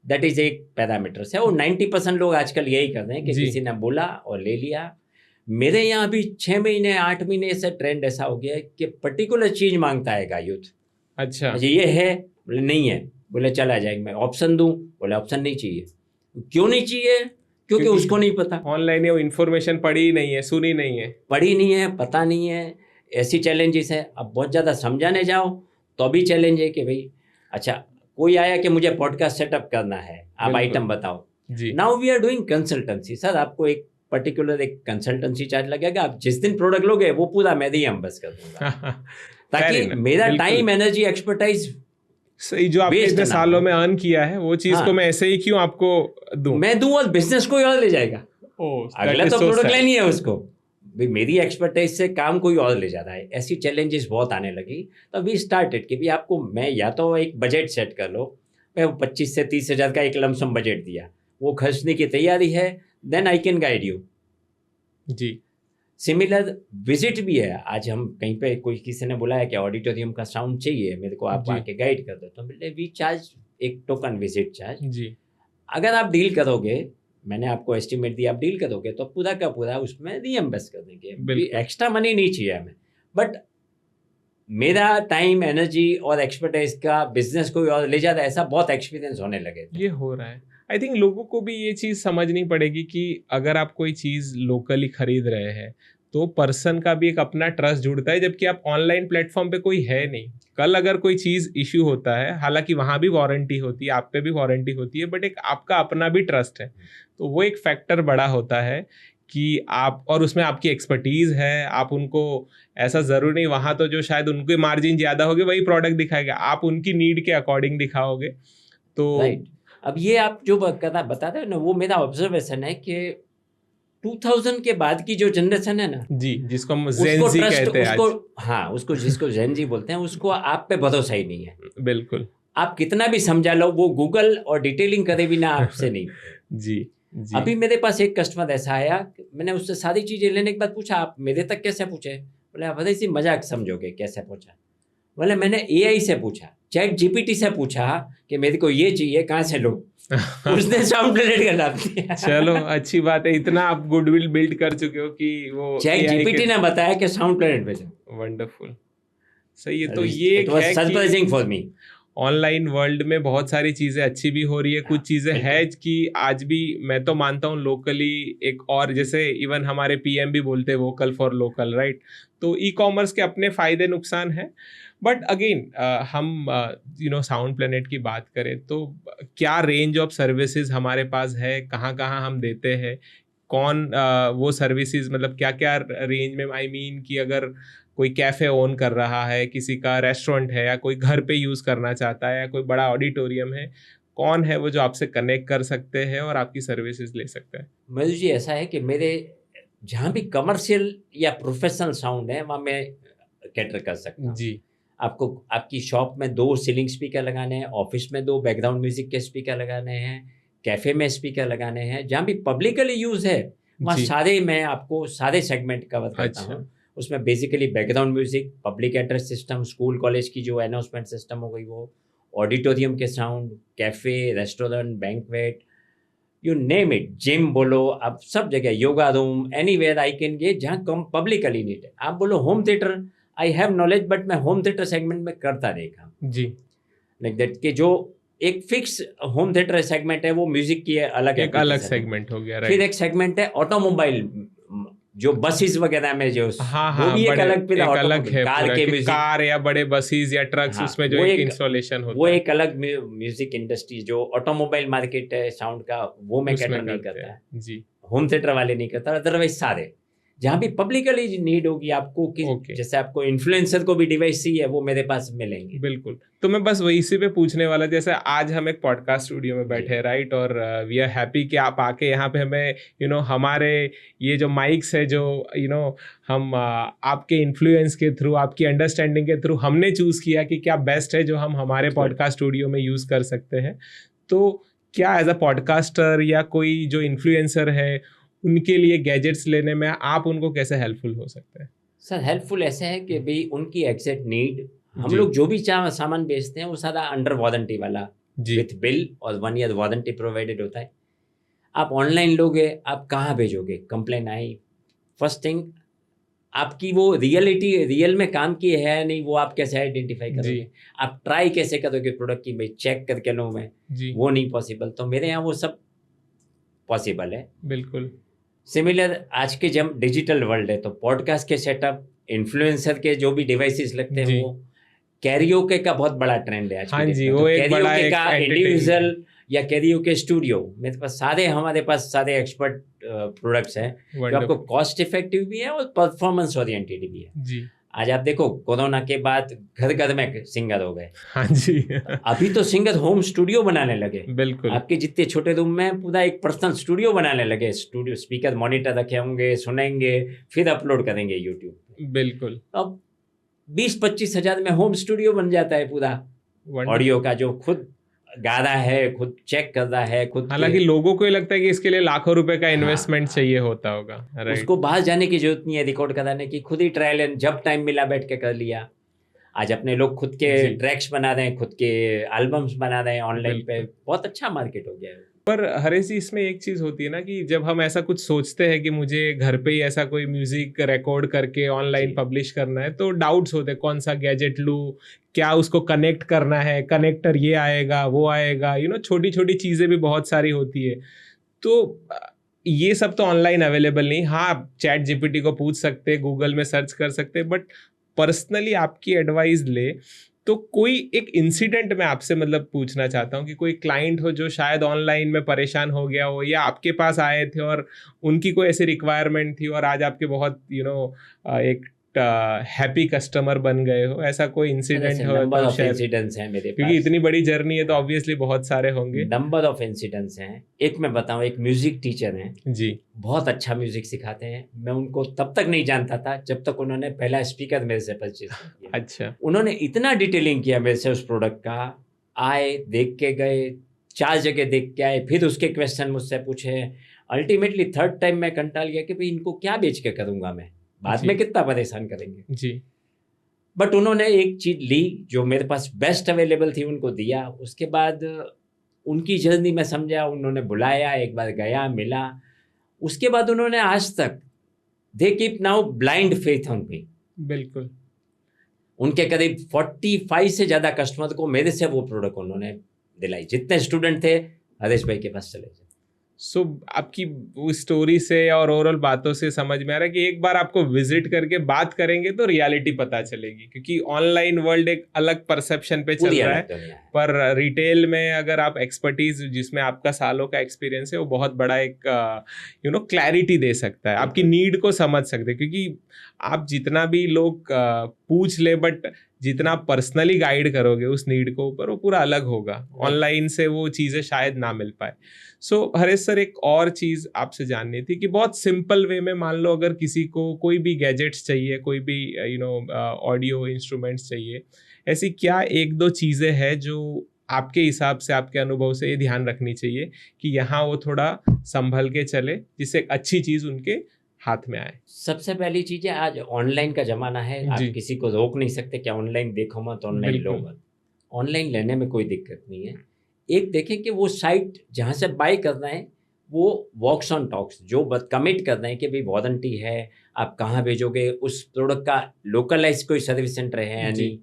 B: दैट इज एक पैरामीटर है। और 90% लोग आजकल यही कर रहे हैं कि किसी ने बोला और ले लिया। मेरे यहाँ अभी 6 महीने 8 महीने से ट्रेंड ऐसा हो गया है कि पर्टिकुलर चीज मांगता है यूथ।
A: अच्छा,
B: ये है, बोले नहीं है, बोले चला जाएगा, मैं ऑप्शन दूं, बोले ऑप्शन नहीं चाहिए। क्यों नहीं चाहिए? क्योंकि उसको नहीं पता,
A: ऑनलाइन वो इन्फॉर्मेशन पढ़ी नहीं है, सुनी नहीं है,
B: पढ़ी नहीं है, पता नहीं है। ऐसी चैलेंजेस है। अब बहुत ज़्यादा समझाने जाओ तो भी चैलेंज है कि भाई अच्छा कोई आया कि मुझे पॉडकास्ट सेटअप करना है, आप आइटम बताओ। Now we are doing consultancy. Sir आपको एक पर्टिकुलर एक कंसल्टेंसी चार्ज लगेगा, आप जिस दिन प्रोडक्ट लोगे वो पूरा मैं ही बस कर दूंगा ताकि मेरा टाइम, एनर्जी, एक्सपर्टाइज
A: सही जो आपने इतने सालों में अर्न किया है वो चीज को मैं ऐसे ही क्यों आपको दूं?
B: मैं दूं और बिजनेस कोई और ले जाएगा। अगला तो प्रोडक्ट लेनी है उसको, मेरी एक्सपर्टाइज से काम कोई और ले जाता है। ऐसी चैलेंजेस बहुत आने लगी। तो वी स्टार्टेड कि भी आपको मैं या तो एक बजट सेट कर लो, मैं 25 से 30 हज़ार का एक लमसम बजट दिया, वो खर्चने की तैयारी है, then I can guide you. जी। सिमिलर विजिट भी है। आज हम कहीं पे कोई किसी ने बोला है कि ऑडिटोरियम का साउंड चाहिए मेरे को, आप आके गाइड कर दो, तो बोले वी चार्ज एक टोकन विजिट चार्ज। जी। अगर आप डील करोगे, मैंने आपको एस्टिमेट दिया, आप डील करोगे तो पूरा का पूरा उसमें रीइंबर्स कर देंगे। एक्स्ट्रा मनी नहीं चाहिए हमें, बट मेरा टाइम, एनर्जी और एक्सपर्टाइज का बिजनेस कोई और ले जाता है, ऐसा बहुत एक्सपीरियंस होने लगे।
A: ये हो रहा है। आई थिंक लोगों को भी ये चीज़ समझनी पड़ेगी कि अगर आप कोई चीज़ लोकली खरीद रहे हैं तो पर्सन का भी एक अपना ट्रस्ट जुड़ता है, जबकि आप ऑनलाइन प्लेटफॉर्म पे कोई है नहीं। कल अगर कोई चीज़ इश्यू होता है, हालांकि वहाँ भी वारंटी होती है, आप पे भी वारंटी होती है, बट एक आपका अपना भी ट्रस्ट है, तो वो एक फैक्टर बड़ा होता है कि आप, और उसमें आपकी एक्सपर्टीज है, आप उनको, ऐसा ज़रूरी नहीं वहाँ तो जो शायद उनके मार्जिन ज़्यादा होगे वही प्रोडक्ट दिखाएगा, आप उनकी नीड के अकॉर्डिंग दिखाओगे। तो
B: राइट, अब ये आप जो बताते हो ना, वो मेरा ऑब्जर्वेशन है कि 2000 के बाद की जो जनरेशन है ना
A: जी, जिसको हम
B: उसको
A: जेन ज़ी
B: ट्रस्ट,
A: कहते हैं
B: उसको
A: आज।
B: हाँ उसको जिसको जेन जी बोलते हैं, उसको आप पे भरोसा ही नहीं है।
A: बिल्कुल।
B: आप कितना भी समझा लो, वो गूगल और डिटेलिंग करे बिना आपसे नहीं।
A: जी जी।
B: अभी मेरे पास एक कस्टमर ऐसा आया, मैंने उससे सारी चीजें लेने के बाद पूछा आप मेरे तक कैसे पूछे? बोले आप बड़े सी मजाक समझोगे, कैसे पूछा? बोले मैंने एआई से पूछा, चैट जीपीटी से पूछा कि मेरे को ये चाहिए, कहाँ से लो? उसने साउंड प्लेनेट का नाम दिया।
A: चलो अच्छी बात है, इतना आप गुडविल बिल्ड कर चुके हो कि वो
B: चैट जीपीटी ने बताया कि साउंड प्लेनेट पे जाओ।
A: वंडरफुल, सही है। तो ये
B: इट
A: एक
B: वाज
A: है
B: सरप्राइजिंग
A: कि
B: फॉर मी।
A: ऑनलाइन वर्ल्ड में बहुत सारी चीज़ें अच्छी भी हो रही है, कुछ चीज़ें है कि आज भी मैं तो मानता हूँ लोकली एक, और जैसे इवन हमारे पीएम भी बोलते हैं वोकल फॉर लोकल, राइट? तो ई कॉमर्स के अपने फ़ायदे नुकसान हैं, बट अगेन हम साउंड प्लेनेट की बात करें तो क्या रेंज ऑफ सर्विसेज हमारे पास है, कहाँ कहाँ हम देते हैं, कौन वो सर्विसेज, मतलब क्या क्या रेंज में, आई मीन कि अगर कोई कैफ़े ओन कर रहा है, किसी का रेस्टोरेंट है, या कोई घर पे यूज़ करना चाहता है, या कोई बड़ा ऑडिटोरियम है, कौन है वो जो आपसे कनेक्ट कर सकते हैं और आपकी सर्विसेज ले सकते हैं?
B: मधु जी, ऐसा है कि मेरे जहाँ भी कमर्शियल या प्रोफेशनल साउंड है वहाँ मैं कैटर कर सकता हूँ।
A: जी
B: आपको आपकी शॉप में 2 सीलिंग स्पीकर लगाने हैं, ऑफिस में 2 बैकग्राउंड म्यूजिक के स्पीकर लगाने हैं, कैफे में स्पीकर लगाने हैं, जहाँ भी पब्लिकली यूज है वहाँ
A: जी।
B: सारे मैं आपको सारे सेगमेंट कवर करता
A: अच्छा।
B: हूँ। उसमें basically background music, public address system, school college की जो अनाउंसमेंट सिस्टम हो गई वो, ऑडिटोरियम के sound, cafe, restaurant, banquet, you name it, gym बोलो, आप सब जगह, yoga room, anywhere I can get, जहाँ कम पब्लिकली नीड है। आप बोलो home theatre, I have knowledge, but मैं होम थिएटर सेगमेंट में करता नहीं काम।
A: जी,
B: लाइक दैट कि जो एक फिक्स होम थिएटर सेगमेंट है वो म्यूजिक की है, अलग
A: एक अलग
B: एप्लीकेशन है।
A: सेगमेंट हो गया,
B: फिर
A: राइट?
B: एक सेगमेंट है ऑटोमोबाइल, जो बसेस वगैरह में जो,
A: हाँ
B: वो
A: हाँ,
B: भी एक
A: बड़े,
B: अलग, फिर
A: एक अलग
B: ऑटोमोबाइल
A: है
B: कार
A: पूरा
B: के
A: कि
B: म्यूजिक।
A: कार या बड़े बसेस या ट्रक्स,
B: हाँ,
A: उसमें जो
B: वो
A: एक
B: एक
A: इंस्टॉलेशन
B: वो
A: होता है
B: एक अलग म्यूजिक इंडस्ट्री, जो ऑटोमोबाइल मार्केट है साउंड का, वो मैं
A: उसमें
B: कैटर नहीं
A: करते
B: करता है।
A: हैं। जी,
B: होम थिएटर वाले नहीं करता, अदरवाइज सारे जहाँ भी पब्लिकली नीड होगी आपको कि
A: ओके।
B: जैसे आपको इन्फ्लुएंसर को भी डिवाइस चाहिए, वो मेरे पास मिलेंगे।
A: बिल्कुल, तो मैं बस वही इसी पे पूछने वाला, जैसे आज हम एक पॉडकास्ट स्टूडियो में
B: जी
A: बैठे हैं, राइट? और वी आर हैप्पी कि आप आके यहाँ पे हमें हमारे ये जो माइक्स है, जो हम आपके इन्फ्लुएंस के थ्रू, आपकी अंडरस्टैंडिंग के थ्रू हमने चूज़ किया कि क्या बेस्ट है जो हम हमारे
B: Good.
A: पॉडकास्ट स्टूडियो में यूज़ कर सकते हैं। तो क्या एज अ पॉडकास्टर या कोई जो इन्फ्लुएंसर है, उनके लिए गैजेट्स लेने में आप उनको कैसे हेल्पफुल हो सकते हैं?
B: सर हेल्पफुल ऐसे है कि भाई उनकी एग्जैक्ट नीड, हम
A: जी
B: लोग जो भी सामान बेचते हैं वो सारा अंडर वारंटी वाला,
A: जी
B: विथ बिल और 1 ईयर वारंटी प्रोवाइडेड होता है। आप ऑनलाइन लोगे, आप कहाँ भेजोगे? कंप्लेन आई, फर्स्ट थिंग आपकी वो रियल में काम की है या नहीं, वो आप कैसे आइडेंटिफाई
A: जी
B: करोगे? आप ट्राई कैसे करोगे प्रोडक्ट की, भाई चेक करके लूँ मैं?
A: जी,
B: वो नहीं पॉसिबल। तो मेरे यहाँ वो सब पॉसिबल है।
A: बिल्कुल।
B: सिमिलर आज के जब डिजिटल वर्ल्ड है, तो पॉडकास्ट के सेटअप, इन्फ्लुएंसर के जो भी डिवाइसेस लगते हैं,
A: जी
B: वो कैरियोके का बहुत बड़ा ट्रेंड है आज
A: हाँ
B: की डेट
A: जी,
B: में।
A: वो
B: तो
A: एक बड़ा
B: कैरियोके
A: एक
B: का
A: एंटरटेनमेंट
B: इंडिविजुअल या कैरियोके स्टूडियो, मेरे पास सारे, हमारे पास सारे एक्सपर्ट प्रोडक्ट्स हैं जो आपको
A: वंडरफुल।
B: कॉस्ट इफेक्टिव भी है और परफॉर्मेंस ओरिएंटेड भी है।
A: जी
B: आज आप देखो, कोरोना के बाद घर घर में सिंगर हो गए।
A: हाँ जी
B: अभी तो सिंगर होम स्टूडियो बनाने लगे।
A: बिल्कुल
B: आपके जितने छोटे रूम में पूरा एक पर्सनल स्टूडियो बनाने लगे। स्टूडियो स्पीकर, मॉनिटर रखे होंगे, सुनेंगे, फिर अपलोड करेंगे यूट्यूब पे।
A: बिल्कुल
B: अब 20-25 हजार में होम स्टूडियो बन जाता है पूरा,
A: वंडरफुल।
B: ऑडियो का, जो खुद गा रहा है, खुद चेक कर रहा है, खुद के।
A: हालांकि लोगों को ये लगता है कि इसके लिए लाखों रुपए का
B: हाँ,
A: इन्वेस्टमेंट चाहिए होता होगा, राइट?
B: उसको बाहर जाने की जरूरत नहीं है रिकॉर्ड कराने की, खुद ही ट्रायल एंड जब टाइम मिला बैठ के कर लिया। आज अपने लोग खुद के
A: जी
B: ट्रैक्स बना रहे हैं, खुद के एल्बम्स बना रहे हैं ऑनलाइन पे,
A: बिल्कुल।
B: बहुत अच्छा मार्केट हो गया है।
A: पर हरेश जी, इसमें एक चीज होती है ना कि जब हम ऐसा कुछ सोचते हैं कि मुझे घर पे ही ऐसा कोई म्यूजिक रिकॉर्ड करके ऑनलाइन
B: जी।
A: पब्लिश करना है, तो डाउट्स होते हैं कौन सा गैजेट लूँ, क्या उसको कनेक्ट करना है, कनेक्टर ये आएगा वो आएगा, छोटी छोटी चीजें भी बहुत सारी होती है। तो ये सब तो ऑनलाइन अवेलेबल नहीं। हाँ, चैट जीपीटी को पूछ सकते, गूगल में सर्च कर सकते, बट पर्सनली आपकी एडवाइस ले तो कोई एक इंसिडेंट मैं आपसे मतलब पूछना चाहता हूँ कि कोई क्लाइंट हो जो शायद ऑनलाइन में परेशान हो गया हो, या आपके पास आए थे और उनकी कोई ऐसी रिक्वायरमेंट थी और आज आपके बहुत एक हैप्पी कस्टमर बन गए हो, ऐसा कोई इंसिडेंट हो
B: नंबर
A: तो
B: ऑफ
A: शेयर,
B: इंसिडेंट्स हैं मेरे
A: क्योंकि
B: पास।
A: इतनी बड़ी जर्नी है तो ऑब्वियसली बहुत सारे होंगे।
B: नंबर ऑफ इंसिडेंट्स हैं। एक मैं बताऊं, एक म्यूजिक टीचर हैं
A: जी।
B: बहुत अच्छा म्यूजिक सिखाते हैं। मैं उनको तब तक नहीं जानता था जब तक उन्होंने पहला स्पीकर मेरे से परचेज किया।
A: अच्छा।
B: उन्होंने इतना डिटेलिंग किया मेरे से उस प्रोडक्ट का, आए देख के गए, 4 जगह देख के आए, फिर उसके क्वेश्चन मुझसे पूछे। अल्टीमेटली थर्ड टाइम मैं कंटाल गया कि भाई इनको क्या बेच के करूंगा मैं, बाद
A: जी।
B: में कितना परेशान करेंगे।
A: जी।
B: बट उन्होंने एक चीज ली जो मेरे पास बेस्ट अवेलेबल थी, उनको दिया। उसके बाद उनकी जर्नी में समझा, उन्होंने बुलाया, एक बार गया, मिला। उसके बाद उन्होंने आज तक they keep now blind faith on me.
A: बिल्कुल।
B: उनके करीब 45 से ज्यादा कस्टमर को मेरे से वो प्रोडक्ट उन्होंने दिलाई। जितने स्टूडेंट थे हरीश भाई के पास चले गए।
A: सो आपकी वो स्टोरी से और ओवरऑल बातों से समझ में आ रहा है कि एक बार आपको विजिट करके बात करेंगे तो रियलिटी पता चलेगी, क्योंकि ऑनलाइन वर्ल्ड एक अलग परसेप्शन पे चल रहा है, पर रिटेल में अगर आप एक्सपर्टीज जिसमें आपका सालों का एक्सपीरियंस है वो बहुत बड़ा एक क्लैरिटी दे सकता है, आपकी नीड को समझ सकते हैं। क्योंकि आप जितना भी लोग पूछ ले, बट जितना पर्सनली गाइड करोगे उस नीड को ऊपर, वो पूरा अलग होगा। ऑनलाइन से वो चीज़ें शायद ना मिल पाए। सो हरेश सर, एक और चीज़ आपसे जाननी थी कि बहुत सिंपल वे में मान लो अगर किसी को कोई भी गैजेट्स चाहिए, कोई भी ऑडियो इंस्ट्रूमेंट्स चाहिए, ऐसी क्या एक दो चीज़ें हैं जो आपके हिसाब से, आपके अनुभव से ये ध्यान रखनी चाहिए कि यहाँ वो थोड़ा संभल के चले, जिससे एक अच्छी चीज़ उनके हाथ में आए? सबसे
B: पहली चीज़ है, आज ऑनलाइन का ज़माना है, आप किसी को रोक नहीं सकते कि ऑनलाइन देखो मत, ऑनलाइन लो मत। ऑनलाइन लेने में कोई दिक्कत नहीं है। एक देखें कि वो साइट जहाँ से बाय करना है वो वॉक्स ऑन टॉक्स, जो कमिट करना है कि भाई वारंटी है, आप कहाँ भेजोगे, उस प्रोडक्ट का लोकलाइज कोई सर्विस सेंटर है या नहीं,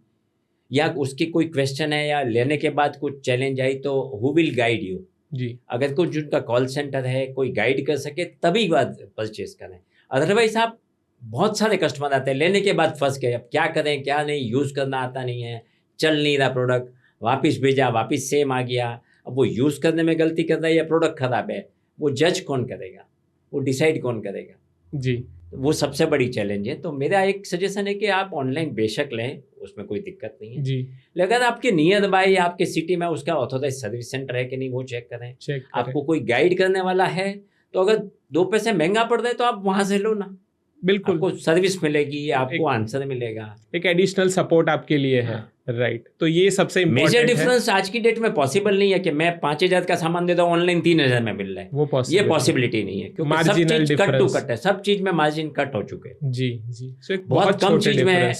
B: या उसकी कोई क्वेश्चन है, या लेने के बाद कुछ चैलेंज आई तो हु विल गाइड यू जी। अगर कुछ उनका कॉल सेंटर है, कोई गाइड कर सके, तभी बात परचेज करें। अदरवाइज आप, बहुत सारे कस्टमर आते हैं लेने के बाद फंस गए, अब क्या करें क्या नहीं, यूज़ करना आता नहीं है, चल नहीं रहा प्रोडक्ट, वापस भेजा, वापस सेम आ गया। अब वो यूज़ करने में गलती कर रहा है या प्रोडक्ट ख़राब है, वो जज कौन करेगा, वो डिसाइड कौन करेगा जी। वो सबसे बड़ी चैलेंज है। तो मेरा एक सजेशन है कि आप ऑनलाइन बेशक लें, उसमें कोई दिक्कत नहीं है जी। लेकिन अगर आपके नियर बाय या आपके सिटी में उसका ऑथोराइज सर्विस सेंटर है कि नहीं, वो चेक करें। आपको कोई गाइड करने वाला है तो अगर 2 पैसे महंगा पड़ रहा है तो आप वहाँ से लो ना, बिल्कुल आपको सर्विस मिलेगी, आपको आंसर मिलेगा, एक एडिशनल सपोर्ट आपके लिए है। राइट। तो ये सबसे मेजर डिफरेंस आज की डेट में पॉसिबल नहीं है कि मैं 5,000 का सामान देता हूँ, ऑनलाइन 3,000 में मिल रहा है, वो ये पॉसिबिलिटी नहीं है, क्योंकि सब चीज कट टू कट है, सब चीज में मार्जिन कट हो चुके हैं जी जी। so बहुत कम चीज में,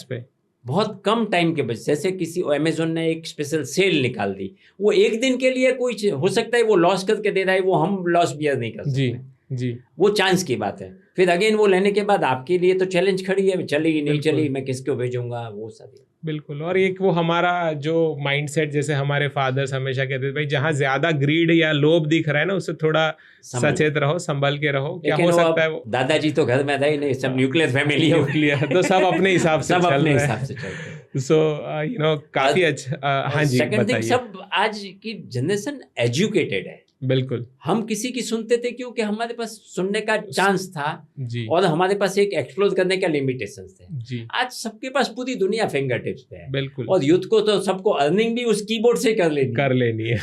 B: बहुत कम टाइम के बजे, जैसे किसी अमेजोन ने एक स्पेशल सेल निकाल दी, वो एक दिन के लिए कोई हो सकता है वो लॉस करके दे रहा है, वो हम लॉस बियर नहीं कर सकते जी, वो चांस की बात है। फिर अगेन वो लेने के बाद आपके लिए तो चैलेंज खड़ी है, चलेगी नहीं चली, मैं किसको भेजूंगा, वो सारी बिल्कुल। और एक वो हमारा जो माइंडसेट, जैसे हमारे फादर्स हमेशा कहते थे भाई जहाँ ज्यादा ग्रीड या लोभ दिख रहा है ना, उससे थोड़ा सचेत रहो, संभल के रहो। क्या हो सकता है वो दादाजी तो घर में रहे नहीं, सब न्यूक्लियर फैमिली, न्यूक्लियर तो सब अपने हिसाब से, सब अपने हिसाब से चलते हैं। सो काफी अच्छा। हाँ जी, सेकंड थिंग, सब आज की जनरेशन एजुकेटेड है, बिल्कुल। हम किसी की सुनते थे क्योंकि हमारे पास सुनने का चांस था जी, और हमारे पास एक एक्सप्लोर करने का लिमिटेशंस थे जी। आज सबके पास पूरी दुनिया फिंगर टिप्स पे है, बिल्कुल। और यूथ को तो सबको अर्निंग भी उस कीबोर्ड से कर लेनी है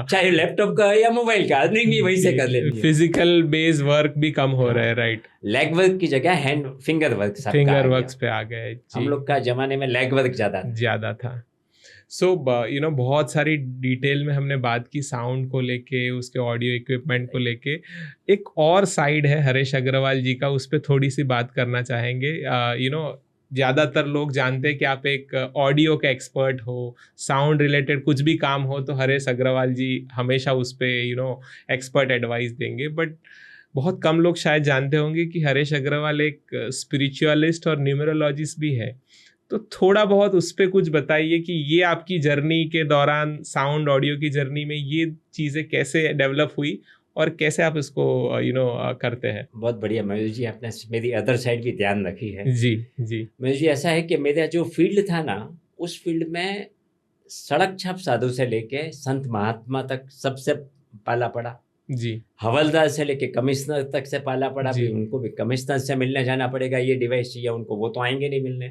B: चाहे लैपटॉप का या मोबाइल का, अर्निंग भी वहीं से कर लेनी है। फिजिकल बेस वर्क भी कम हो रहा है, राइट। लेग वर्क की जगह हैंड फिंगर वर्क पे आ गए। हम लोग का जमाने में लेग वर्क ज्यादा था। सो बहुत सारी डिटेल में हमने बात की साउंड को लेके, उसके ऑडियो इक्विपमेंट को लेके। एक और साइड है हरीश अग्रवाल जी का, उस पर थोड़ी सी बात करना चाहेंगे। ज़्यादातर लोग जानते हैं कि आप एक ऑडियो के एक्सपर्ट हो, साउंड रिलेटेड कुछ भी काम हो तो हरीश अग्रवाल जी हमेशा उस पर एक्सपर्ट एडवाइस देंगे। बट बहुत कम लोग शायद जानते होंगे कि हरीश अग्रवाल एक स्पिरिचुअलिस्ट और न्यूमरोलॉजिस्ट भी है। तो थोड़ा बहुत उस पर कुछ बताइए कि ये आपकी जर्नी के दौरान, साउंड ऑडियो की जर्नी में ये चीज़ें कैसे डेवलप हुई और कैसे आप इसको करते हैं। बहुत बढ़िया मयूर जी, आपने मेरी अदर साइड भी ध्यान रखी है जी जी। मयूर जी, ऐसा है कि मेरा जो फील्ड था ना, उस फील्ड में सड़क छाप साधु से लेके संत महात्मा तक सबसे पाला पड़ा
A: जी
B: हवलदार से लेके कमिश्नर तक से पाला पड़ा
A: जी।
B: भी उनको भी कमिश्नर से मिलने जाना पड़ेगा, ये डिवाइस चाहिए उनको, वो तो आएंगे नहीं मिलने।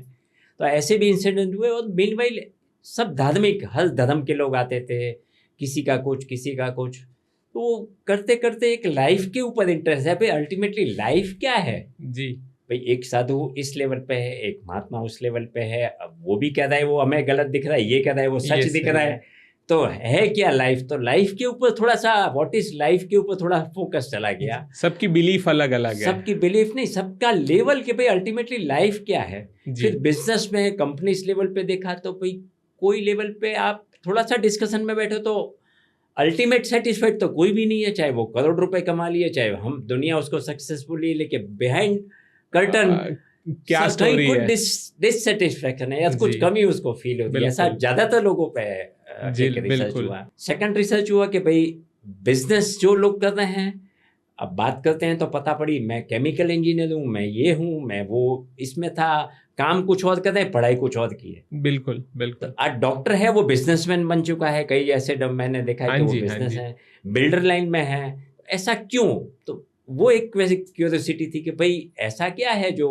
B: तो ऐसे भी इंसिडेंट हुए। और मीनवाइल सब धार्मिक, हर धर्म के लोग आते थे, किसी का कुछ किसी का कुछ। तो करते करते एक लाइफ के ऊपर इंटरेस्ट है भाई, अल्टीमेटली लाइफ क्या है
A: जी
B: भाई। एक साधु इस लेवल पे है, एक महात्मा उस लेवल पे है, अब वो भी कह रहा है वो हमें गलत दिख रहा है, ये कह रहा है वो सच दिख रहा है, तो है क्या लाइफ। तो लाइफ के ऊपर थोड़ा सा व्हाट इज लाइफ के ऊपर थोड़ा फोकस चला गया।
A: सबकी बिलीफ अलग अलग है,
B: सबकी बिलीफ नहीं, सबका लेवल के भाई अल्टीमेटली लाइफ क्या है। फिर बिजनेस में कंपनीज लेवल पे देखा तो भाई कोई लेवल पे आप थोड़ा सा डिस्कशन में बैठो तो अल्टीमेट सेटिस्फाइड तो कोई भी नहीं है, चाहे वो करोड़ रुपए कमा लिए, चाहे हम दुनिया उसको सक्सेसफुली लेके बिहाइंड कर्टन
A: क्या स्टोरी है,
B: डिससेटिस्फैक्शन है या कुछ कमी उसको फील होती है। ऐसा ज्यादातर लोगों पे रिसर्च हुआ। सेकंड रिसर्च हुआ कि भाई बिजनेस जो लोग कर रहे हैं, अब बात करते हैं तो पता पड़ी मैं केमिकल इंजीनियर हूँ, मैं ये हूँ, मैं वो, इसमें था, काम कुछ और कर रहे हैं, पढ़ाई कुछ और की है।
A: बिल्कुल बिल्कुल।
B: आज डॉक्टर है वो बिजनेसमैन बन चुका है, कई ऐसे मैंने देखा है कि वो बिजनेस है, बिल्डर लाइन में है। ऐसा क्यों? तो वो एक वैसे क्यूरियोसिटी थी कि भाई ऐसा क्या है जो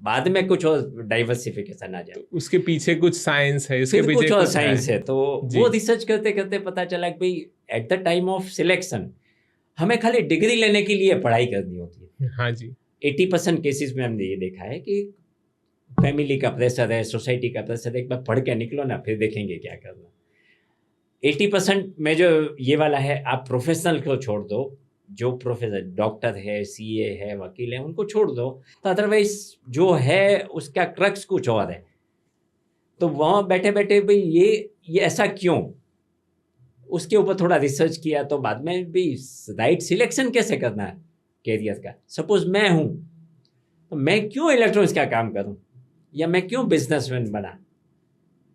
B: बाद में कुछ और डाइवर्सिफिकेशन आ जाए,
A: तो उसके पीछे कुछ साइंस है, इसके पीछे
B: कुछ और साइंस है। तो वो रिसर्च करते करते पता चला कि भाई at the time of selection हमें खाली डिग्री लेने के लिए पढ़ाई करनी होती है।
A: हाँ जी।
B: 80% केसेस में हमने ये देखा है कि फैमिली का प्रेशर है, सोसाइटी का प्रेशर है, एक बार पढ़ के निकलो ना, फिर देखेंगे क्या करना। 80% में जो ये वाला है, आप प्रोफेशनल को छोड़ दो, जो प्रोफेसर डॉक्टर है, सीए है, वकील है, उनको छोड़ दो, तो अदरवाइज जो है उसका क्रक्स कुछ और है। तो वहाँ बैठे बैठे भाई ये ऐसा क्यों, उसके ऊपर थोड़ा रिसर्च किया। तो बाद में भी राइट सिलेक्शन कैसे करना है कैरियर का। सपोज मैं हूँ तो मैं क्यों इलेक्ट्रॉनिक्स का काम करूँ, या मैं क्यों बिजनेसमैन बना,